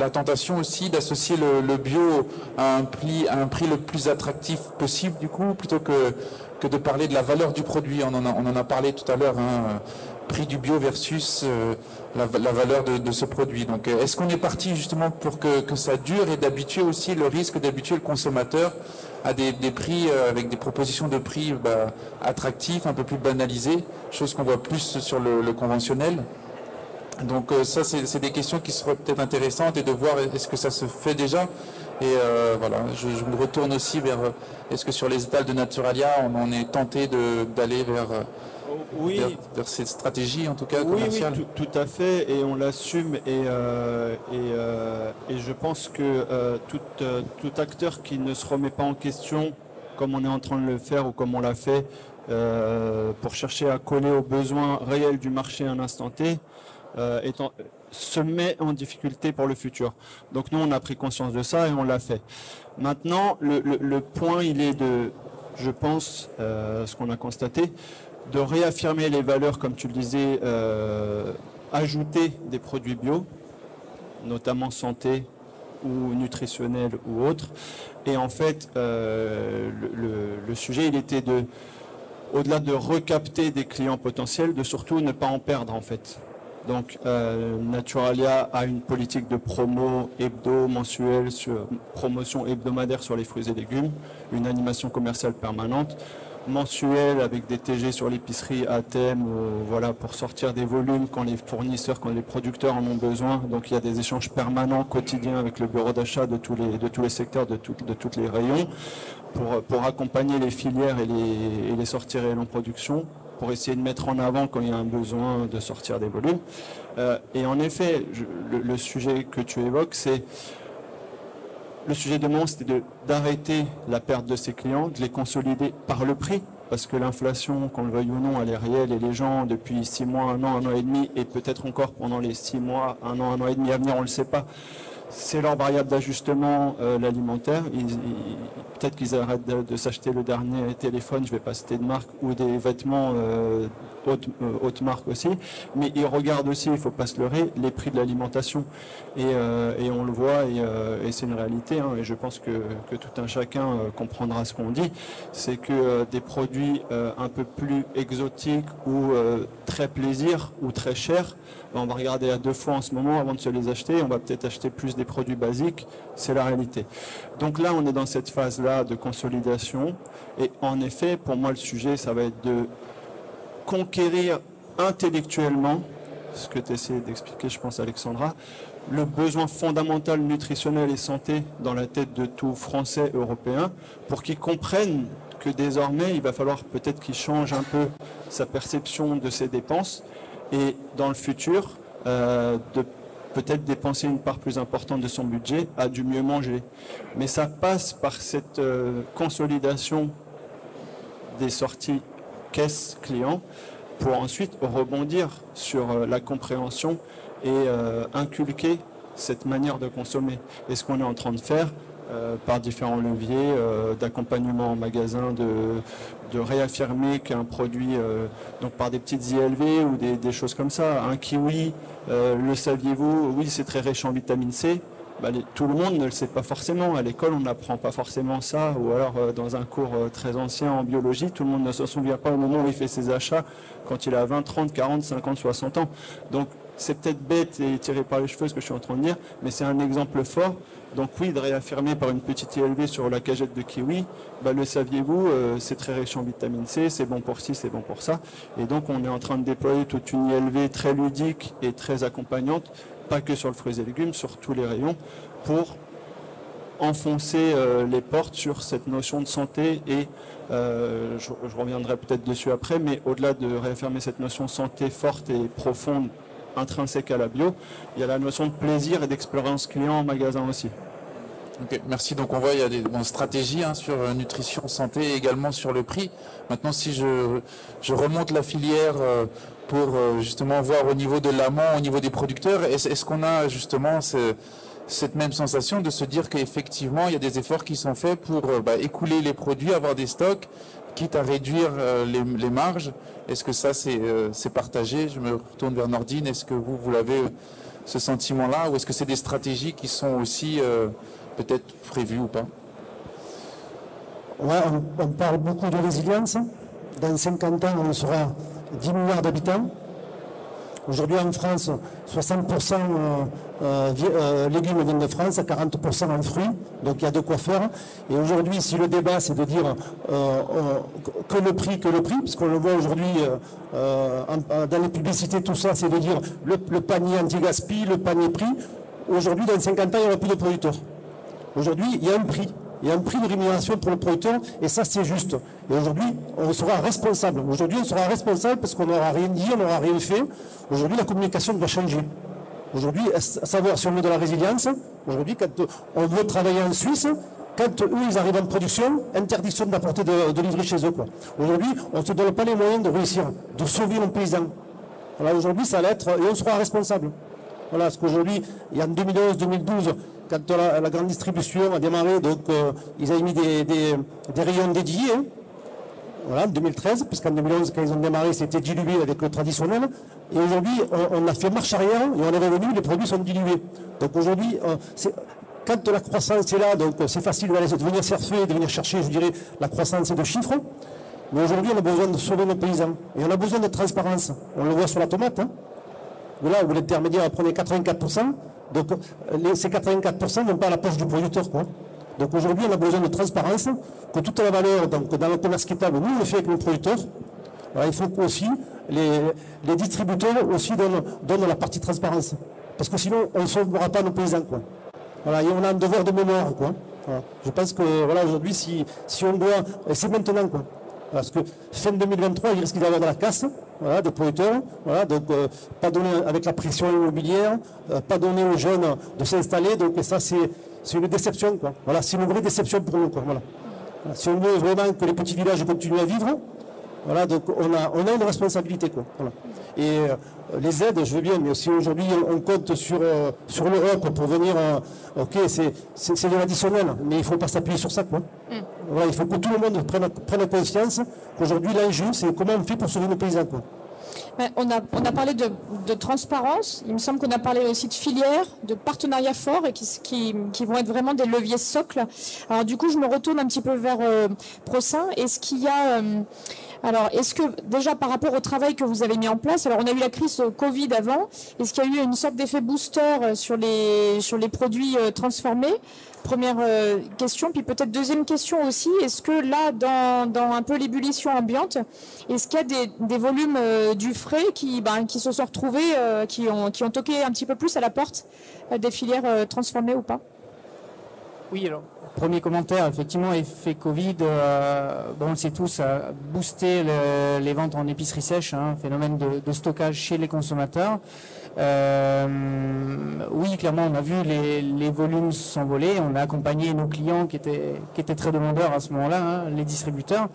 Speaker 2: tentation aussi d'associer le bio à un prix le plus attractif possible, du coup, plutôt que de parler de la valeur du produit. On en a parlé tout à l'heure, hein. prix du bio versus la valeur de ce produit. Donc est-ce qu'on est parti justement pour que ça dure et d'habituer aussi le risque d'habituer le consommateur à des prix avec des propositions de prix attractifs, un peu plus banalisés, chose qu'on voit plus sur le conventionnel. Donc ça, c'est des questions qui seraient peut-être intéressantes et de voir est-ce que ça se fait déjà. Et voilà, je me retourne aussi vers est-ce que sur les étals de Naturalia, on est tenté d'aller vers cette stratégie en tout cas commerciale.
Speaker 5: Oui, tout à fait, et on l'assume, et je pense que tout acteur qui ne se remet pas en question, comme on est en train de le faire ou comme on l'a fait, pour chercher à coller aux besoins réels du marché à un instant T, se met en difficulté pour le futur. Donc nous, on a pris conscience de ça et on l'a fait. Maintenant, le point, il est je pense, ce qu'on a constaté, de réaffirmer les valeurs, comme tu le disais, ajouter des produits bio, notamment santé ou nutritionnels ou autres. Et en fait, le sujet, il était au-delà de recapter des clients potentiels, de surtout ne pas en perdre en fait. Donc Naturalia a une politique de promo mensuelle, promotion hebdomadaire sur les fruits et légumes, une animation commerciale permanente, mensuelle avec des TG sur l'épicerie à thème, voilà, pour sortir des volumes quand les fournisseurs, quand les producteurs en ont besoin. Donc il y a des échanges permanents, quotidiens avec le bureau d'achat de tous les secteurs, de tous les rayons, pour accompagner les filières et les sorties réelles en production, pour essayer de mettre en avant quand il y a un besoin de sortir des volumes. Et en effet, le sujet que tu évoques, c'est le sujet de moment, c'était d'arrêter la perte de ces clients, de les consolider par le prix, parce que l'inflation, qu'on le veuille ou non, elle est réelle, et les gens, depuis 6 mois, 1 an et demi, et peut-être encore pendant les 6 mois, 1 an et demi à venir, on ne le sait pas, c'est leur variable d'ajustement, l'alimentaire. Peut-être qu'ils arrêtent de s'acheter le dernier téléphone, je ne vais pas citer de marque, ou des vêtements haute marque aussi. Mais ils regardent aussi, il ne faut pas se leurrer, les prix de l'alimentation. Et on le voit, et c'est une réalité. Hein, et je pense que tout un chacun comprendra ce qu'on dit. C'est que des produits un peu plus exotiques ou très plaisir ou très chers, on va regarder à 2 fois en ce moment avant de se les acheter. On va peut-être acheter plus des produits basiques. C'est la réalité. Donc là, on est dans cette phase-là de consolidation. Et en effet, pour moi, le sujet, ça va être de conquérir intellectuellement, ce que tu essayais d'expliquer, je pense, Alexandra, le besoin fondamental nutritionnel et santé dans la tête de tout Français européen, pour qu'ils comprennent que désormais, il va falloir peut-être qu'il change un peu sa perception de ses dépenses, et dans le futur, de peut-être dépenser une part plus importante de son budget à du mieux manger. Mais ça passe par cette consolidation des sorties caisse client pour ensuite rebondir sur la compréhension et inculquer cette manière de consommer. Et ce qu'on est en train de faire par différents leviers d'accompagnement en magasin, de réaffirmer qu'un produit, donc par des petites ILV ou des choses comme ça, un kiwi, le saviez-vous, oui c'est très riche en vitamine C, tout le monde ne le sait pas forcément. À l'école, on n'apprend pas forcément ça, ou alors dans un cours très ancien en biologie, tout le monde ne se souvient pas au moment où il fait ses achats, quand il a 20, 30, 40, 50, 60 ans. Donc c'est peut-être bête et tiré par les cheveux ce que je suis en train de dire, mais c'est un exemple fort. Donc oui, de réaffirmer par une petite ILV sur la cagette de kiwi, le saviez-vous, c'est très riche en vitamine C, c'est bon pour ci, c'est bon pour ça. Et donc on est en train de déployer toute une ILV très ludique et très accompagnante, pas que sur le fruits et légumes, sur tous les rayons, pour enfoncer les portes sur cette notion de santé. Et je reviendrai peut-être dessus après, mais au-delà de réaffirmer cette notion de santé forte et profonde, intrinsèque à la bio, il y a la notion de plaisir et d'expérience client en magasin aussi.
Speaker 2: Okay, merci. Donc on voit il y a des stratégies sur nutrition, santé et également sur le prix. Maintenant, si je remonte la filière pour justement voir au niveau de l'amont, au niveau des producteurs, est-ce qu'on a justement cette même sensation de se dire qu'effectivement il y a des efforts qui sont faits pour écouler les produits, avoir des stocks, quitte à réduire les marges? Est-ce que ça c'est partagé? Je me retourne vers Nordine. Est-ce que vous l'avez ce sentiment-là, ou est-ce que c'est des stratégies qui sont aussi peut-être prévues ou pas?
Speaker 4: Ouais, on parle beaucoup de résilience. Dans 50 ans, on sera 10 milliards d'habitants. Aujourd'hui en France, 60% légumes viennent de France, 40% en fruits, donc il y a de quoi faire. Et aujourd'hui, si le débat c'est de dire que le prix, puisqu'on le voit aujourd'hui dans les publicités, tout ça, c'est de dire le panier anti-gaspi, le panier prix. Aujourd'hui, dans 50 ans, il n'y aura plus de producteurs. Aujourd'hui, il y a un prix. Il y a un prix de rémunération pour le producteur et ça c'est juste. Et aujourd'hui, on sera responsable. Aujourd'hui, on sera responsable parce qu'on n'aura rien dit, on n'aura rien fait. Aujourd'hui, la communication doit changer. Aujourd'hui, à savoir si on veut de la résilience, aujourd'hui, quand on veut travailler en Suisse, quand eux, ils arrivent en production, interdiction d'apporter de livrer chez eux. Aujourd'hui, on ne se donne pas les moyens de réussir, de sauver nos paysans. Voilà, aujourd'hui, ça va être, et on sera responsable. Voilà, parce qu'aujourd'hui, il y a en 2011-2012, quand la grande distribution a démarré, donc ils avaient mis des rayons dédiés. Hein. Voilà, en 2013, puisqu'en 2011, quand ils ont démarré, c'était dilué avec le traditionnel. Et aujourd'hui, on a fait marche arrière et on est revenu, les produits sont dilués. Donc aujourd'hui, quand la croissance est là, donc c'est facile de venir surfer, de venir chercher, je dirais, la croissance de chiffres. Mais aujourd'hui, on a besoin de sauver nos paysans. Et on a besoin de transparence. On le voit sur la tomate. Hein. Là où l'intermédiaire prenait 84%, donc ces 84% ne vont pas à la poche du producteur. Quoi. Donc aujourd'hui, on a besoin de transparence, que toute la valeur donc, dans le commerce équitable, nous on le fait avec nos producteurs. Alors, il faut qu'aussi les distributeurs aussi donnent la partie transparence. Parce que sinon, on ne sauvera pas nos paysans. Quoi. Voilà, et on a un devoir de mémoire. Quoi. Voilà. Je pense que voilà, aujourd'hui, si on doit, et c'est maintenant. Quoi. Parce que fin 2023, il risque d'y avoir de la casse, voilà, des producteurs, voilà, donc pas donné avec la pression immobilière, pas donné aux jeunes de s'installer, donc et ça c'est une déception, quoi. Voilà, c'est une vraie déception pour nous, quoi. Voilà. Voilà, si on veut vraiment que les petits villages continuent à vivre, voilà, donc on a une responsabilité, quoi. Voilà. Et les aides, je veux bien, mais si aujourd'hui on compte sur l'Europe pour venir, ok, c'est de l'additionnel, mais il ne faut pas s'appuyer sur ça, quoi. Voilà, il faut que tout le monde prenne conscience qu'aujourd'hui l'enjeu, c'est comment on fait pour sauver nos paysans, quoi.
Speaker 1: On a parlé de transparence, il me semble qu'on a parlé aussi de filières, de partenariats forts et qui vont être vraiment des leviers socles. Alors du coup, je me retourne un petit peu vers Procin. Est-ce qu'il y a... alors, est-ce que déjà par rapport au travail que vous avez mis en place, alors on a eu la crise Covid avant, est-ce qu'il y a eu une sorte d'effet booster sur les produits transformés? Première question, puis peut-être deuxième question aussi, est-ce que là, dans un peu l'ébullition ambiante, est-ce qu'il y a des volumes du frais qui se sont retrouvés, qui ont toqué un petit peu plus à la porte des filières transformées ou pas?
Speaker 6: Oui, alors, premier commentaire, effectivement, effet Covid, on le sait tous, a boosté les ventes en épicerie sèche, hein, phénomène de stockage chez les consommateurs. Oui, clairement, on a vu les volumes s'envoler. On a accompagné nos clients qui étaient très demandeurs à ce moment-là, hein, les distributeurs.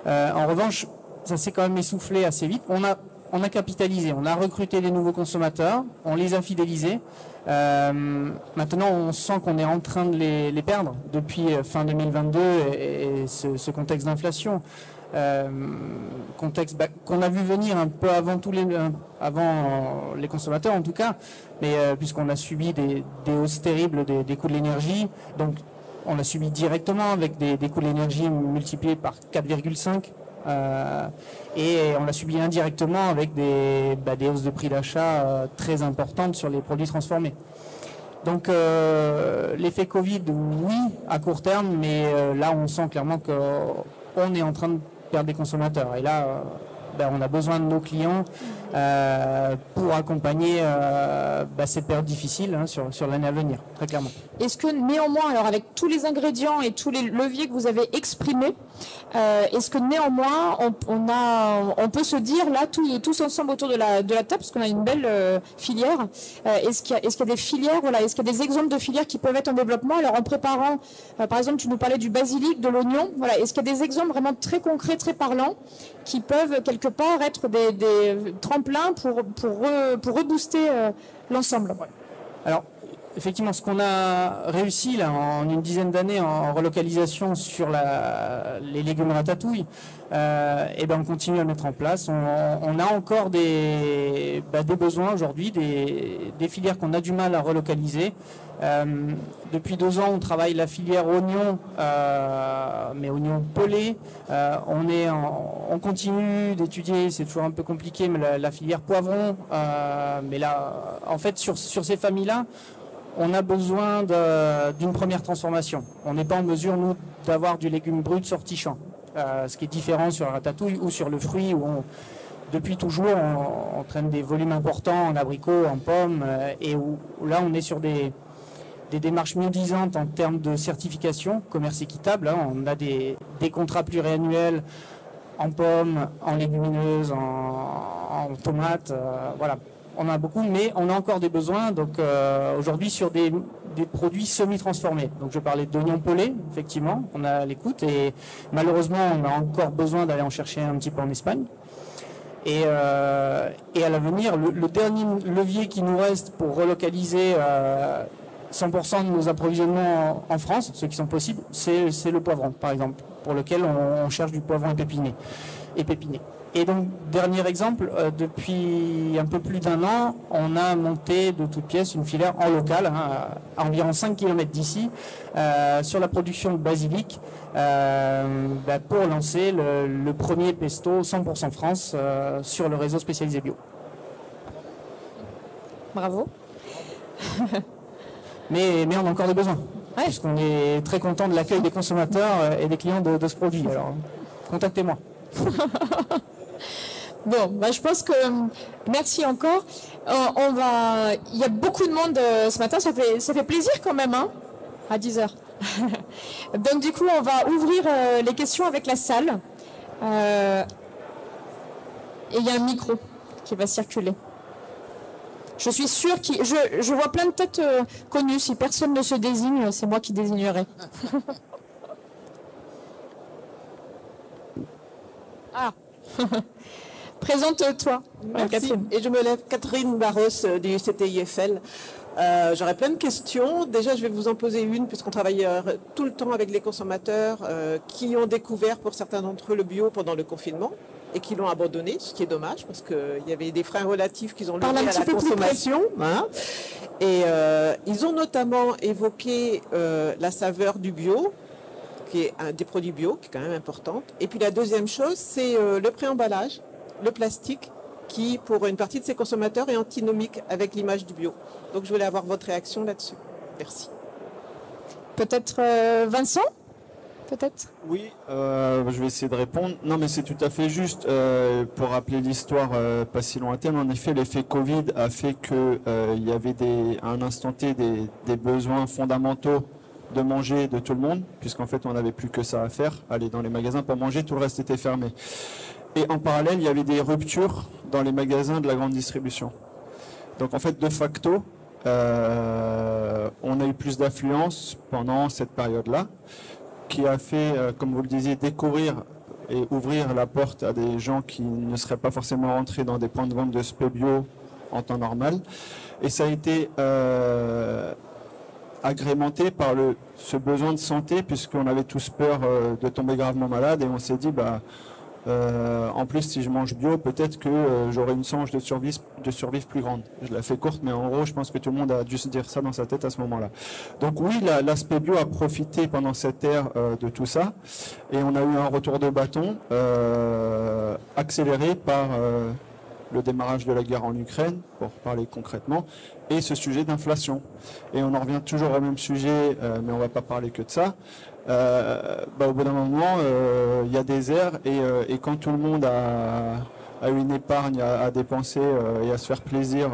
Speaker 6: En revanche, ça s'est quand même essoufflé assez vite. On a capitalisé, on a recruté des nouveaux consommateurs, on les a fidélisés. Maintenant, on sent qu'on est en train de les perdre depuis fin 2022 et ce contexte d'inflation. Contexte qu'on a vu venir un peu avant les consommateurs en tout cas, mais puisqu'on a subi des hausses terribles des coûts de l'énergie, donc on l'a subi directement avec des coûts de l'énergie multipliés par 4,5 et on l'a subi indirectement avec des hausses de prix d'achat très importantes sur les produits transformés. Donc l'effet Covid, oui, à court terme, mais là on sent clairement qu'on est en train de perdre des consommateurs. Et là, on a besoin de nos clients pour accompagner cette période difficile, hein, sur l'année à venir, très clairement.
Speaker 1: Est-ce que néanmoins, alors avec tous les ingrédients et tous les leviers que vous avez exprimés, est-ce que néanmoins on peut se dire là tous ensemble autour de la table, parce qu'on a une belle filière, est-ce qu'il y a des filières, voilà, est-ce qu'il y a des exemples de filières qui peuvent être en développement? Alors en préparant, par exemple, tu nous parlais du basilic, de l'oignon, voilà, est-ce qu'il y a des exemples vraiment très concrets, très parlants, qui peuvent quelque part être des tremplins pour rebooster l'ensemble?
Speaker 6: Alors, effectivement, ce qu'on a réussi là, en une dizaine d'années en relocalisation sur les légumes ratatouille, et ben on continue à mettre en place. On a encore des besoins aujourd'hui, des filières qu'on a du mal à relocaliser. Depuis 2 ans, on travaille la filière oignon, mais oignon pelé. On continue d'étudier, c'est toujours un peu compliqué, mais la filière poivron. Mais là, en fait, sur ces familles-là, on a besoin d'une première transformation. On n'est pas en mesure, nous, d'avoir du légume brut sorti champ. Ce qui est différent sur la ratatouille ou sur le fruit, où depuis toujours, on traîne des volumes importants en abricots, en pommes, et où là, on est sur des démarches mieux-disantes en termes de certification, commerce équitable. Hein. On a des contrats pluriannuels en pommes, en légumineuses, en tomates, voilà. On en a beaucoup, mais on a encore des besoins. Donc aujourd'hui sur des produits semi-transformés. Donc je parlais d'oignons pelés, effectivement, on a l'écoute et malheureusement on a encore besoin d'aller en chercher un petit peu en Espagne. Et à l'avenir, le dernier levier qui nous reste pour relocaliser 100% de nos approvisionnements en France, ceux qui sont possibles, c'est le poivron, par exemple, pour lequel on cherche du poivron pépiné. Et donc, dernier exemple, depuis un peu plus d'1 an, on a monté de toutes pièces une filière en local, hein, à environ 5 km d'ici, sur la production de basilic, pour lancer le premier pesto 100% France sur le réseau spécialisé bio.
Speaker 1: Bravo.
Speaker 6: Mais on a encore des besoins, puisqu'on est très content de l'accueil des consommateurs et des clients de ce produit. Alors, contactez-moi.
Speaker 1: Bon, je pense que merci encore. Il y a beaucoup de monde ce matin, ça fait plaisir quand même, hein, à 10h. Donc du coup, on va ouvrir les questions avec la salle. Et il y a un micro qui va circuler. Je suis sûre je vois plein de têtes connues. Si personne ne se désigne, c'est moi qui désignerai. Ah. Présente-toi.
Speaker 7: Merci. Et je me lève, Catherine Barros du CTIFL. J'aurais plein de questions. Déjà, je vais vous en poser une, puisqu'on travaille tout le temps avec les consommateurs qui ont découvert, pour certains d'entre eux, le bio pendant le confinement et qui l'ont abandonné, ce qui est dommage, parce qu'il y avait des freins relatifs qu'ils ont levés à la consommation. Hein. Et ils ont notamment évoqué la saveur du bio, qui est un des produits bio, qui est quand même importante. Et puis la deuxième chose, c'est le préemballage, le plastique, qui, pour une partie de ces consommateurs, est antinomique avec l'image du bio. Donc, je voulais avoir votre réaction là-dessus. Merci.
Speaker 1: Peut-être Vincent ? Peut-être ?
Speaker 5: Oui, je vais essayer de répondre. Non, mais c'est tout à fait juste. Pour rappeler l'histoire pas si lointaine, en effet, l'effet Covid a fait qu'il y avait à un instant T des besoins fondamentaux de manger de tout le monde, puisqu'en fait, on n'avait plus que ça à faire, aller dans les magasins pour manger, tout le reste était fermé. Et en parallèle, il y avait des ruptures dans les magasins de la grande distribution. Donc en fait, de facto, on a eu plus d'affluence pendant cette période-là, qui a fait, comme vous le disiez, découvrir et ouvrir la porte à des gens qui ne seraient pas forcément rentrés dans des points de vente de spé bio en temps normal. Et ça a été agrémenté par ce besoin de santé, puisqu'on avait tous peur de tomber gravement malade, et on s'est dit, en plus, si je mange bio, peut-être que j'aurai une chance de survivre plus grande. Je la fais courte, mais en gros, je pense que tout le monde a dû se dire ça dans sa tête à ce moment-là. Donc oui, l'aspect bio a profité pendant cette ère de tout ça, et on a eu un retour de bâton accéléré par le démarrage de la guerre en Ukraine, pour parler concrètement, et ce sujet d'inflation. Et on en revient toujours au même sujet, mais on ne va pas parler que de ça. Au bout d'un moment, il y a des airs, et quand tout le monde a une épargne à dépenser et à se faire plaisir,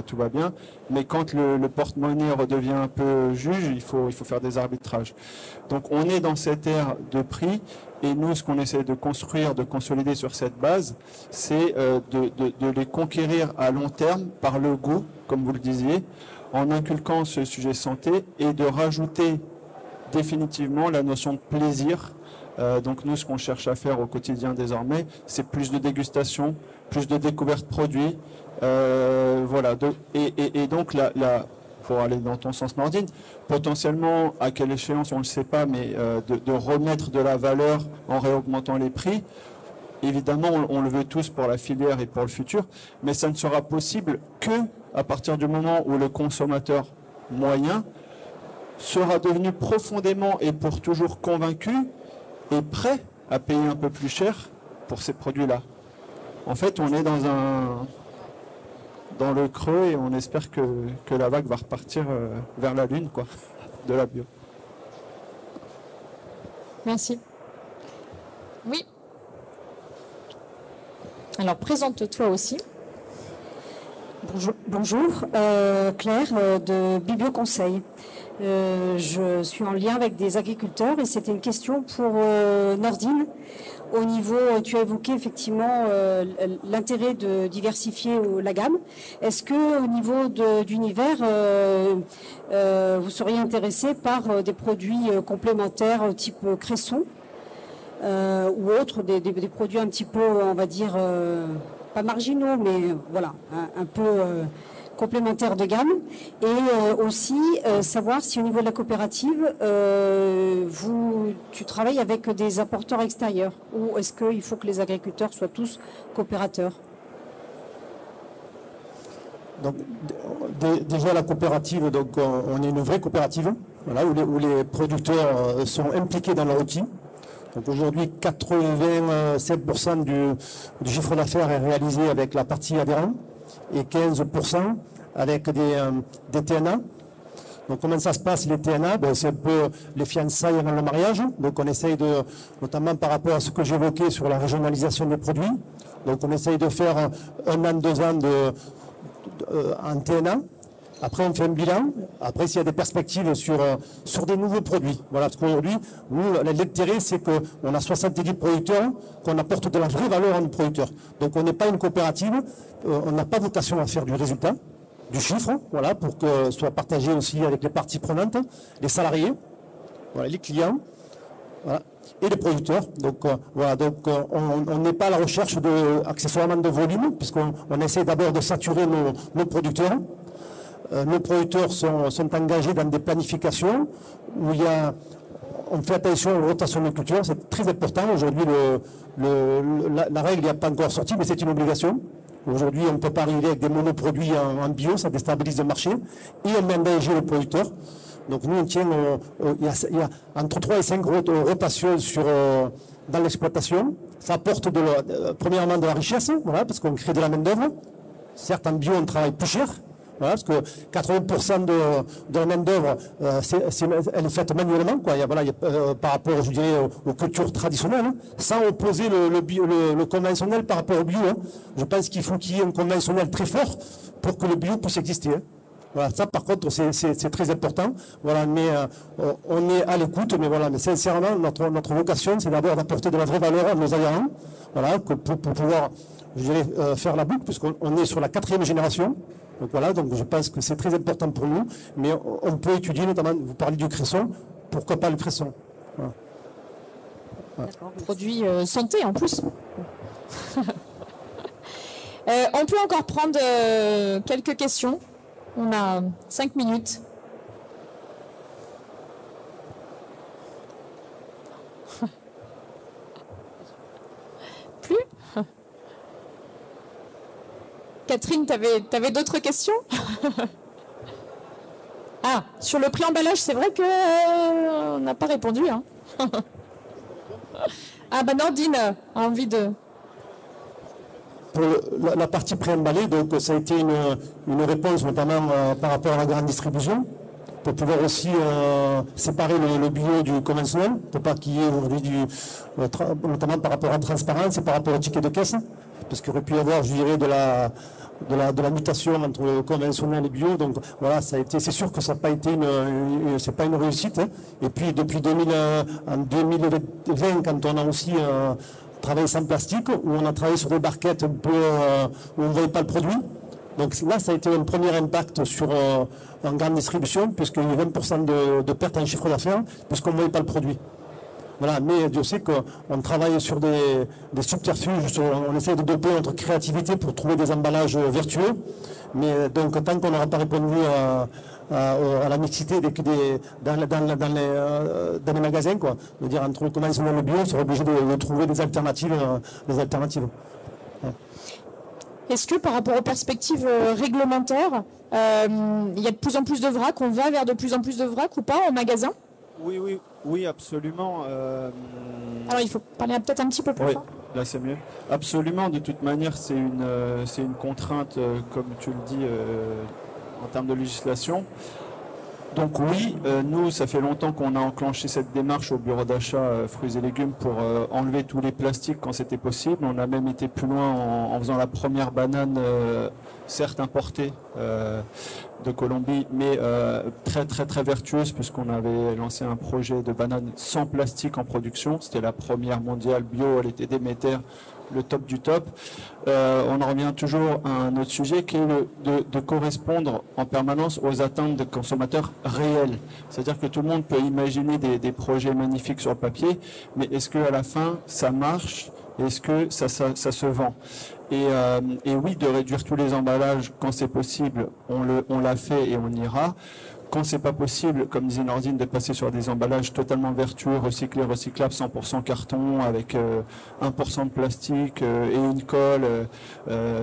Speaker 5: tout va bien. Mais quand le porte-monnaie redevient un peu juge, il faut faire des arbitrages. Donc on est dans cette ère de prix, et nous, ce qu'on essaie de construire, de consolider sur cette base, c'est de les conquérir à long terme par le goût, comme vous le disiez, en inculquant ce sujet santé, et de rajouter définitivement la notion de plaisir. Donc nous, ce qu'on cherche à faire au quotidien désormais, c'est plus de dégustation, plus de découverte produits. Voilà. Et donc pour aller dans ton sens, Nordine. Potentiellement, à quelle échéance, on ne le sait pas, mais de remettre de la valeur en réaugmentant les prix. Évidemment, on le veut tous pour la filière et pour le futur, mais ça ne sera possible que à partir du moment où le consommateur moyen sera devenu profondément et pour toujours convaincu et prêt à payer un peu plus cher pour ces produits-là. En fait, on est dans le creux et on espère que la vague va repartir vers la lune, quoi, de la bio.
Speaker 1: Merci. Oui. Alors, présente-toi aussi.
Speaker 8: Bonjour, Claire de Bibio Conseil. Je suis en lien avec des agriculteurs et c'était une question pour Nordine. Au niveau, tu as évoqué effectivement l'intérêt de diversifier la gamme. Est-ce que au niveau d'univers, vous seriez intéressé par des produits complémentaires type Cresson ou autres, des produits un petit peu, on va dire, pas marginaux, mais voilà, un peu complémentaires de gamme. Et aussi savoir si au niveau de la coopérative, tu travailles avec des apporteurs extérieurs ou est-ce qu'il faut que les agriculteurs soient tous coopérateurs?
Speaker 4: Donc, déjà la coopérative, donc on est une vraie coopérative, voilà, où les producteurs sont impliqués dans leur outil. Donc aujourd'hui, 87% du chiffre d'affaires est réalisé avec la partie adhérent et 15% avec des TNA. Donc comment ça se passe les TNA? C'est un peu les fiançailles avant le mariage. Donc on essaye de, notamment par rapport à ce que j'évoquais sur la régionalisation des produits, donc on essaye de faire 1 an, 2 ans en TNA. Après, on fait un bilan. Après, s'il y a des perspectives sur des nouveaux produits. Voilà, parce qu'aujourd'hui, nous, l'intérêt, c'est qu'on a 70 producteurs, qu'on apporte de la vraie valeur à nos producteurs. Donc, on n'est pas une coopérative. On n'a pas vocation à faire du résultat, du chiffre, voilà, pour que soit partagé aussi avec les parties prenantes, les salariés, voilà, les clients, voilà, et les producteurs. Donc, voilà, donc on n'est pas à la recherche accessoirement de volume, puisqu'on essaie d'abord de saturer nos producteurs. Nos producteurs sont engagés dans des planifications où on fait attention aux rotations de culture, c'est très important. Aujourd'hui, la règle n'est pas encore sortie, mais c'est une obligation. Aujourd'hui, on ne peut pas arriver avec des monoproduits en bio, ça déstabilise le marché, et on met en danger le producteur. Donc nous, on tient, il y a entre 3 et 5 rotations dans l'exploitation. Ça apporte premièrement de la richesse, voilà, parce qu'on crée de la main-d'œuvre. Certes, en bio, on travaille plus cher. Voilà, parce que 80% de la main-d'œuvre, elle est faite manuellement, quoi. Par rapport, je dirais, aux cultures traditionnelles, hein, sans opposer le conventionnel par rapport au bio. Hein. Je pense qu'il faut qu'il y ait un conventionnel très fort pour que le bio puisse exister. Hein. Voilà, ça, par contre, c'est très important. Voilà, mais on est à l'écoute, mais sincèrement, notre vocation, c'est d'abord d'apporter de la vraie valeur à nos adhérents, voilà, pour pouvoir, je dirais, faire la boucle, puisqu'on est sur la 4e génération. Donc voilà, donc je pense que c'est très important pour nous, mais on peut étudier notamment, vous parlez du cresson, pourquoi pas le cresson. Voilà.
Speaker 1: Voilà. Produit santé en plus. On peut encore prendre quelques questions. On a 5 minutes. Plus? Catherine, tu avais d'autres questions? Ah, sur le pré-emballage, c'est vrai qu'on n'a pas répondu. Hein. Ah, bah Nordine a envie de...
Speaker 4: Pour la partie pré-emballée, donc ça a été une réponse notamment par rapport à la grande distribution, pour pouvoir aussi séparer le bio du conventionnel, pour pas qu'il y ait aujourd'hui notamment par rapport à la transparence et par rapport au ticket de caisse, parce qu'il aurait pu y avoir, je dirais, de la mutation entre le conventionnel et bio. Donc voilà, c'est sûr que ça n'a pas été c'est pas une réussite. Hein. Et puis depuis en 2020, quand on a aussi travaillé sans plastique, où on a travaillé sur des barquettes un peu où on ne voyait pas le produit. Donc là, ça a été un premier impact en grande distribution, puisqu'il y a eu 20% de perte en chiffre d'affaires, puisqu'on ne voyait pas le produit. Voilà, mais Dieu sait qu'on travaille sur des subterfuges, on essaie de doper notre créativité pour trouver des emballages vertueux. Mais donc tant qu'on n'aura pas répondu à la mixité dans les magasins, quoi. De dire entre le conventionnel et le bio, on sera obligé de trouver des alternatives.
Speaker 1: Est-ce que par rapport aux perspectives réglementaires, il y a de plus en plus de vrac, on va vers de plus en plus de vrac ou pas en magasin?
Speaker 5: Oui, absolument.
Speaker 1: Alors il faut parler peut-être un petit peu plus fort.
Speaker 5: Là c'est mieux. Absolument, de toute manière c'est une contrainte, comme tu le dis, en termes de législation. Donc oui, nous, ça fait longtemps qu'on a enclenché cette démarche au bureau d'achat fruits et légumes pour enlever tous les plastiques quand c'était possible. On a même été plus loin en faisant la première banane, certes importée de Colombie, mais très très très vertueuse, puisqu'on avait lancé un projet de banane sans plastique en production. C'était la première mondiale bio, elle était Déméter, le top du top. On en revient toujours à un autre sujet qui est de correspondre en permanence aux attentes des consommateurs réels. C'est-à-dire que tout le monde peut imaginer des projets magnifiques sur le papier, mais est-ce qu'à la fin ça marche? Est-ce que ça se vend? Et oui, de réduire tous les emballages quand c'est possible, on l'a fait et on ira. Quand c'est pas possible, comme disait Nordine, de passer sur des emballages totalement vertueux, recyclés, recyclables, 100% carton, avec 1% de plastique et une colle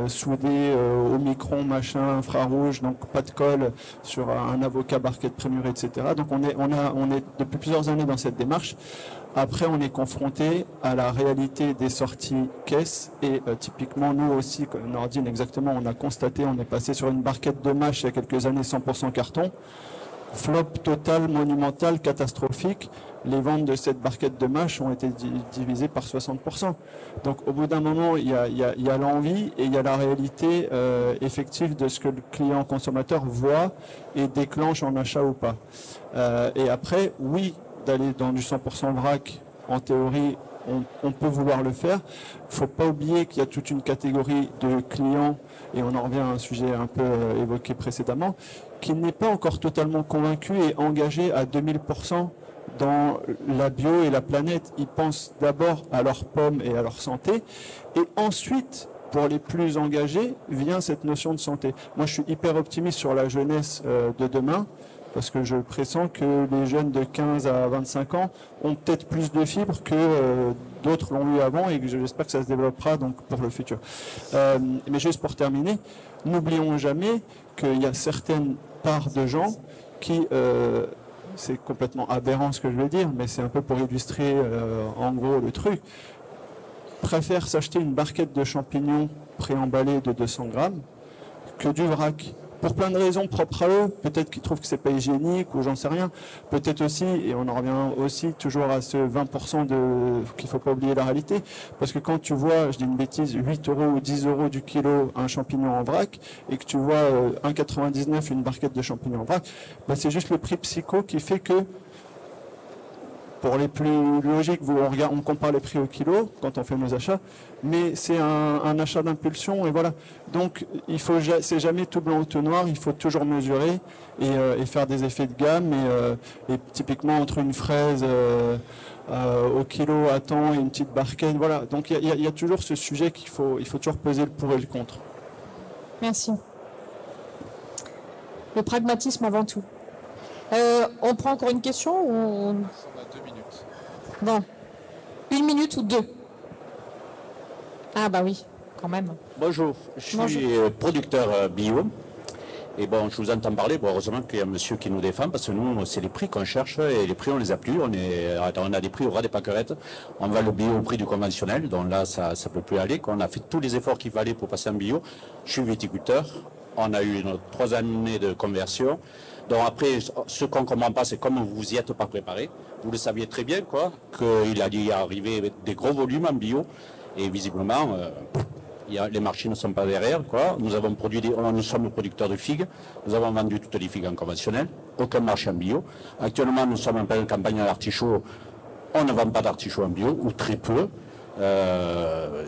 Speaker 5: soudée au micron, machin, infrarouge, donc pas de colle sur un avocat barquette prémuré, etc. Donc on est depuis plusieurs années dans cette démarche. Après, on est confronté à la réalité des sorties caisses et typiquement, nous aussi, comme Nordine, exactement, on a constaté, on est passé sur une barquette de mâche il y a quelques années, 100% carton. Flop total, monumental, catastrophique. Les ventes de cette barquette de mâche ont été divisées par 60%. Donc au bout d'un moment, il y a l'envie et il y a la réalité effective de ce que le client consommateur voit et déclenche en achat ou pas. Et après, oui, d'aller dans du 100% vrac, en théorie, on peut vouloir le faire. Il ne faut pas oublier qu'il y a toute une catégorie de clients, et on en revient à un sujet un peu évoqué précédemment, qui n'est pas encore totalement convaincu et engagé à 2000% dans la bio et la planète. Ils pensent d'abord à leurs pommes et à leur santé, et ensuite, pour les plus engagés, vient cette notion de santé. Moi, je suis hyper optimiste sur la jeunesse de demain, parce que je pressens que les jeunes de 15 à 25 ans ont peut-être plus de fibres que d'autres l'ont eu avant, et que j'espère que ça se développera donc pour le futur. Mais juste pour terminer, n'oublions jamais qu'il y a certaines parts de gens qui, c'est complètement aberrant ce que je vais dire, mais c'est un peu pour illustrer en gros le truc, préfèrent s'acheter une barquette de champignons préemballée de 200 grammes que du vrac. Pour plein de raisons propres à eux, peut-être qu'ils trouvent que c'est pas hygiénique ou j'en sais rien. Peut-être aussi, et on en revient aussi toujours à ce 20% qu'il faut pas oublier la réalité, parce que quand tu vois, je dis une bêtise, 8 euros ou 10 euros du kilo un champignon en vrac, et que tu vois 1,99 une barquette de champignons en vrac, bah c'est juste le prix psycho qui fait que, pour les plus logiques, on compare les prix au kilo quand on fait nos achats, mais c'est un achat d'impulsion et voilà. Donc c'est jamais tout blanc ou tout noir, il faut toujours mesurer et faire des effets de gamme et typiquement entre une fraise au kilo à temps et une petite barquette, voilà. Donc il y a toujours ce sujet il faut toujours peser le pour et le contre.
Speaker 1: Merci. Le pragmatisme avant tout. On prend encore une question ou...
Speaker 2: On a 2 minutes.
Speaker 1: Bon. 1 minute ou 2? Ah bah oui, quand même.
Speaker 9: Bonjour, je suis producteur bio. Et bon, je vous entends parler. Bon, heureusement qu'il y a un monsieur qui nous défend, parce que nous, c'est les prix qu'on cherche, et les prix, on les a plus. On a des prix au ras des pâquerettes. On va le bio au prix du conventionnel, donc là, ça peut plus aller. On a fait tous les efforts qu'il fallait pour passer en bio. Je suis viticulteur. On a eu 3 années de conversion. Donc après, ce qu'on ne comprend pas, c'est comme vous n'y êtes pas préparé. Vous le saviez très bien, quoi, qu'il allait arriver des gros volumes en bio. Et visiblement, les marchés ne sont pas derrière, quoi. Nous sommes producteurs de figues. Nous avons vendu toutes les figues en conventionnel. Aucun marché en bio. Actuellement, nous sommes en pleine campagne à l'artichaut. On ne vend pas d'artichaut en bio, ou très peu.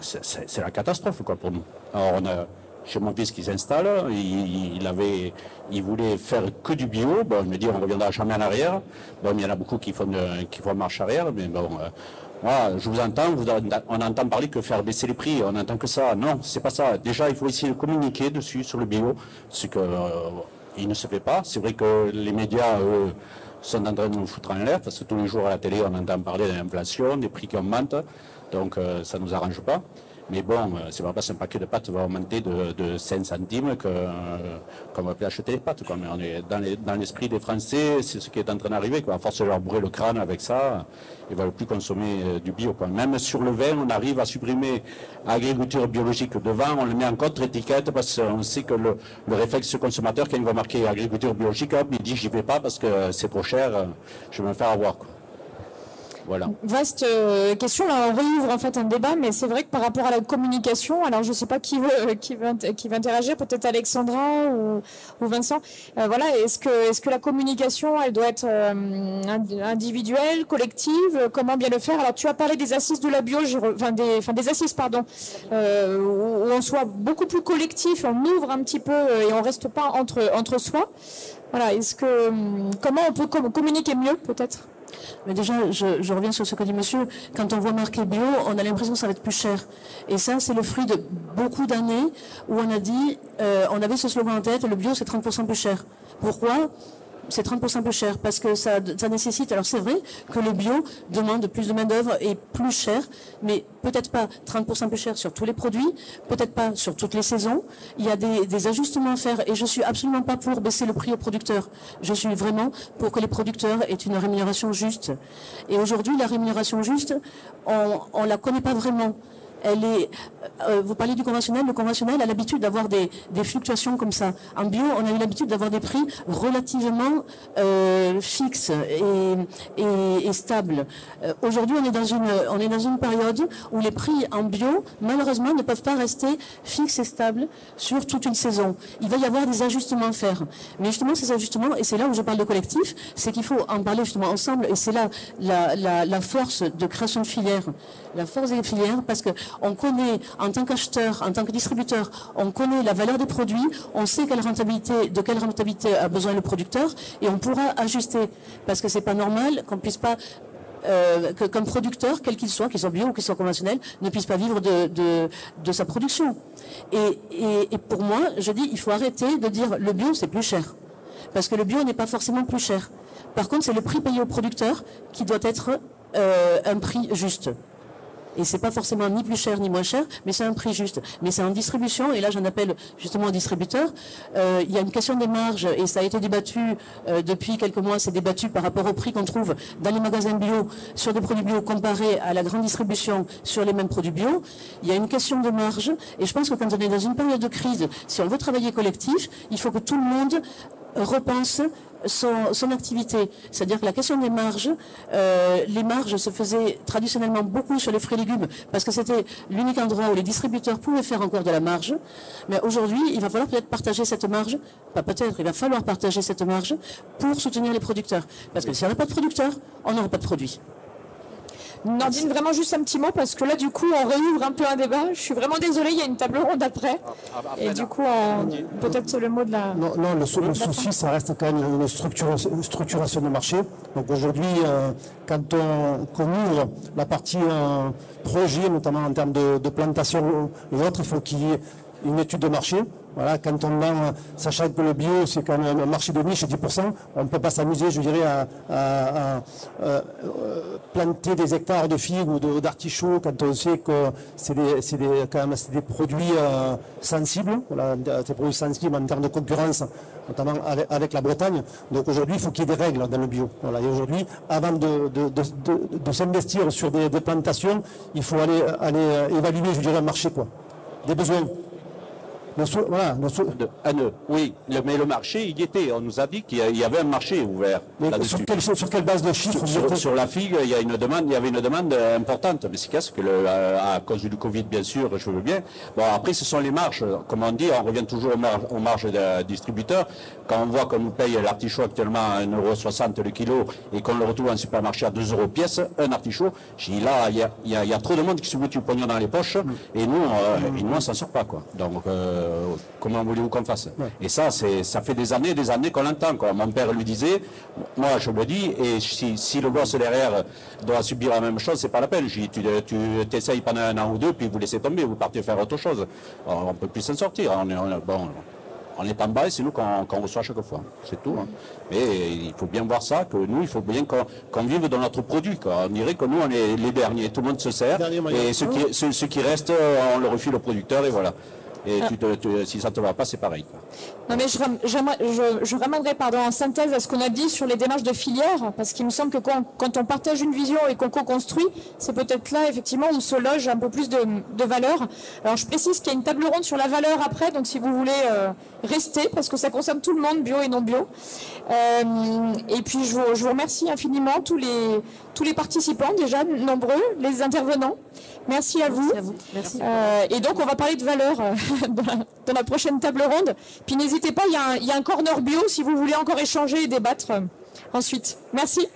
Speaker 9: C'est la catastrophe, quoi, pour nous. Alors, on a... Chez mon fils qui s'installe, il voulait faire que du bio. Bon, je me dis, on reviendra jamais en arrière. Bon, il y en a beaucoup qui font marche arrière, mais bon, voilà, je vous entends, on entend parler que faire baisser les prix, on entend que ça. Non, c'est pas ça. Déjà, il faut essayer de communiquer dessus, sur le bio. C'est que il ne se fait pas. C'est vrai que les médias, eux, sont en train de nous foutre en l'air, parce que tous les jours à la télé, on entend parler de l'inflation, des prix qui augmentent, donc ça ne nous arrange pas. Mais bon, c'est pas parce qu'un paquet de pâtes va augmenter de 5 centimes qu'on va plus acheter les pâtes. Quoi. Mais on est dans l'esprit des Français, c'est ce qui est en train d'arriver. À force de leur bourrer le crâne avec ça, ils ne veulent plus consommer du bio. Quoi. Même sur le vin, on arrive à supprimer agriculture biologique devant, on le met en contre-étiquette parce qu'on sait que le réflexe consommateur, quand il va marquer agriculture biologique, hop, il dit j'y vais pas parce que c'est trop cher, je vais me faire avoir. Quoi. Voilà.
Speaker 1: Vaste question, là on réouvre en fait un débat, mais c'est vrai que par rapport à la communication, alors je ne sais pas qui veut interagir, peut-être Alexandra ou Vincent. Voilà, est-ce que la communication, elle doit être individuelle, collective, comment bien le faire? Alors tu as parlé des assises de la bio, des assises pardon, où on soit beaucoup plus collectif, on ouvre un petit peu et on reste pas entre soi. Voilà, comment on peut communiquer mieux peut-être?
Speaker 3: Mais déjà, je reviens sur ce que dit monsieur. Quand on voit marqué bio, on a l'impression que ça va être plus cher. Et ça, c'est le fruit de beaucoup d'années où on a dit, on avait ce slogan en tête, le bio c'est 30% plus cher. Pourquoi ? C'est 30% plus cher parce que ça nécessite, alors c'est vrai que le bio demande plus de main d'œuvre et plus cher, mais peut-être pas 30% plus cher sur tous les produits, peut-être pas sur toutes les saisons. Il y a des ajustements à faire et je suis absolument pas pour baisser le prix aux producteurs. Je suis vraiment pour que les producteurs aient une rémunération juste. Et aujourd'hui, la rémunération juste, on la connaît pas vraiment. Elle est, vous parlez du conventionnel, le conventionnel a l'habitude d'avoir des fluctuations comme ça. En bio, on a eu l'habitude d'avoir des prix relativement fixes et stables. Aujourd'hui, on est dans une période où les prix en bio, malheureusement, ne peuvent pas rester fixes et stables sur toute une saison. Il va y avoir des ajustements à faire. Mais justement, ces ajustements, et c'est là où je parle de collectif, c'est qu'il faut en parler justement ensemble, et c'est là la force de création de filières. La force des filières, parce qu'on connaît, en tant qu'acheteur, en tant que distributeur, on connaît la valeur des produits, on sait de quelle rentabilité a besoin le producteur, et on pourra ajuster. Parce que c'est pas normal qu'on puisse pas, qu'un producteur, quel qu'il soit bio ou qu'il soit conventionnel, ne puisse pas vivre de sa production. Et pour moi, je dis, il faut arrêter de dire le bio c'est plus cher. Parce que le bio n'est pas forcément plus cher. Par contre, c'est le prix payé au producteur qui doit être un prix juste. Et c'est pas forcément ni plus cher ni moins cher, mais c'est un prix juste. Mais c'est en distribution, et là j'en appelle justement aux distributeurs. Il y a une question des marges, et ça a été débattu depuis quelques mois, c'est débattu par rapport au prix qu'on trouve dans les magasins bio sur des produits bio comparés à la grande distribution sur les mêmes produits bio. Il y a une question de marge, et je pense que quand on est dans une période de crise, si on veut travailler collectif, il faut que tout le monde repense son activité. C'est-à-dire que la question des marges, les marges se faisaient traditionnellement beaucoup sur les fruits et légumes parce que c'était l'unique endroit où les distributeurs pouvaient faire encore de la marge. Mais aujourd'hui, il va falloir peut-être partager cette marge, pas peut-être, il va falloir partager cette marge pour soutenir les producteurs. Parce que si on n'a pas de producteurs, on n'aura pas de produits.
Speaker 1: Nordine, vraiment juste un petit mot parce que là du coup on réouvre un peu un débat. Je suis vraiment désolée, il y a une table ronde après. Et du coup peut-être le mot de la...
Speaker 4: Non, le souci ça reste quand même une structuration de marché. Donc aujourd'hui quand on ouvre la partie projet, notamment en termes de plantation et autres, il faut qu'il y ait une étude de marché. Voilà, quand on vend, sachant que le bio c'est quand même un marché de niche 10%, on ne peut pas s'amuser, je dirais, à planter des hectares de figues ou d'artichauts quand on sait que c'est des produits sensibles, voilà, des produits sensibles en termes de concurrence, notamment avec la Bretagne. Donc aujourd'hui, il faut qu'il y ait des règles dans le bio. Voilà, et aujourd'hui, avant de s'investir sur des plantations, il faut aller évaluer, je dirais, un marché, quoi, des besoins.
Speaker 9: Oui, mais le marché, il y était. On nous a dit qu'il y avait un marché ouvert.
Speaker 4: Sur quelle base de chiffres
Speaker 9: sur la figue, il y avait une demande importante. Mais c'est qu'à à cause du Covid, bien sûr, je veux bien. Bon, après, ce sont les marges. Comme on dit, on revient toujours aux marges des distributeurs. Quand on voit qu'on nous paye l'artichaut actuellement à 1,60 € le kilo et qu'on le retrouve en supermarché à 2 € pièce, un artichaut, je dis là, il y a trop de monde qui se met du pognon dans les poches et nous, on s'en sort pas, quoi. Donc, comment voulez-vous qu'on fasse? Et ça fait des années qu'on l'entend, quoi. Mon père lui disait, moi je le dis, et si le gosse derrière doit subir la même chose, c'est pas la peine. Je dis, tu t'essayes pendant un an ou deux, puis vous laissez tomber, vous partez faire autre chose. Alors, on peut plus s'en sortir. On est en bas et c'est nous qu'on reçoit à chaque fois. C'est tout. Hein. Mais il faut bien voir ça, que nous, il faut bien qu'on vive dans notre produit. Quoi. On dirait que nous, on est les derniers. Tout le monde se sert. Et ceux qui restent, on le refile au producteur et voilà. Et si ça ne te va pas, c'est pareil. Quoi.
Speaker 1: Non mais je ramènerai en synthèse à ce qu'on a dit sur les démarches de filière, parce qu'il me semble que quand on partage une vision et qu'on co-construit, c'est peut-être là effectivement où se loge un peu plus de valeur. Alors je précise qu'il y a une table ronde sur la valeur après, donc si vous voulez rester, parce que ça concerne tout le monde, bio et non bio. Et puis je vous remercie infiniment tous les participants, déjà nombreux, les intervenants. Merci à vous.
Speaker 3: Merci.
Speaker 1: Et donc on va parler de valeur dans la prochaine table ronde. Puis n'hésitez pas, il y a un corner bio si vous voulez encore échanger et débattre ensuite. Merci.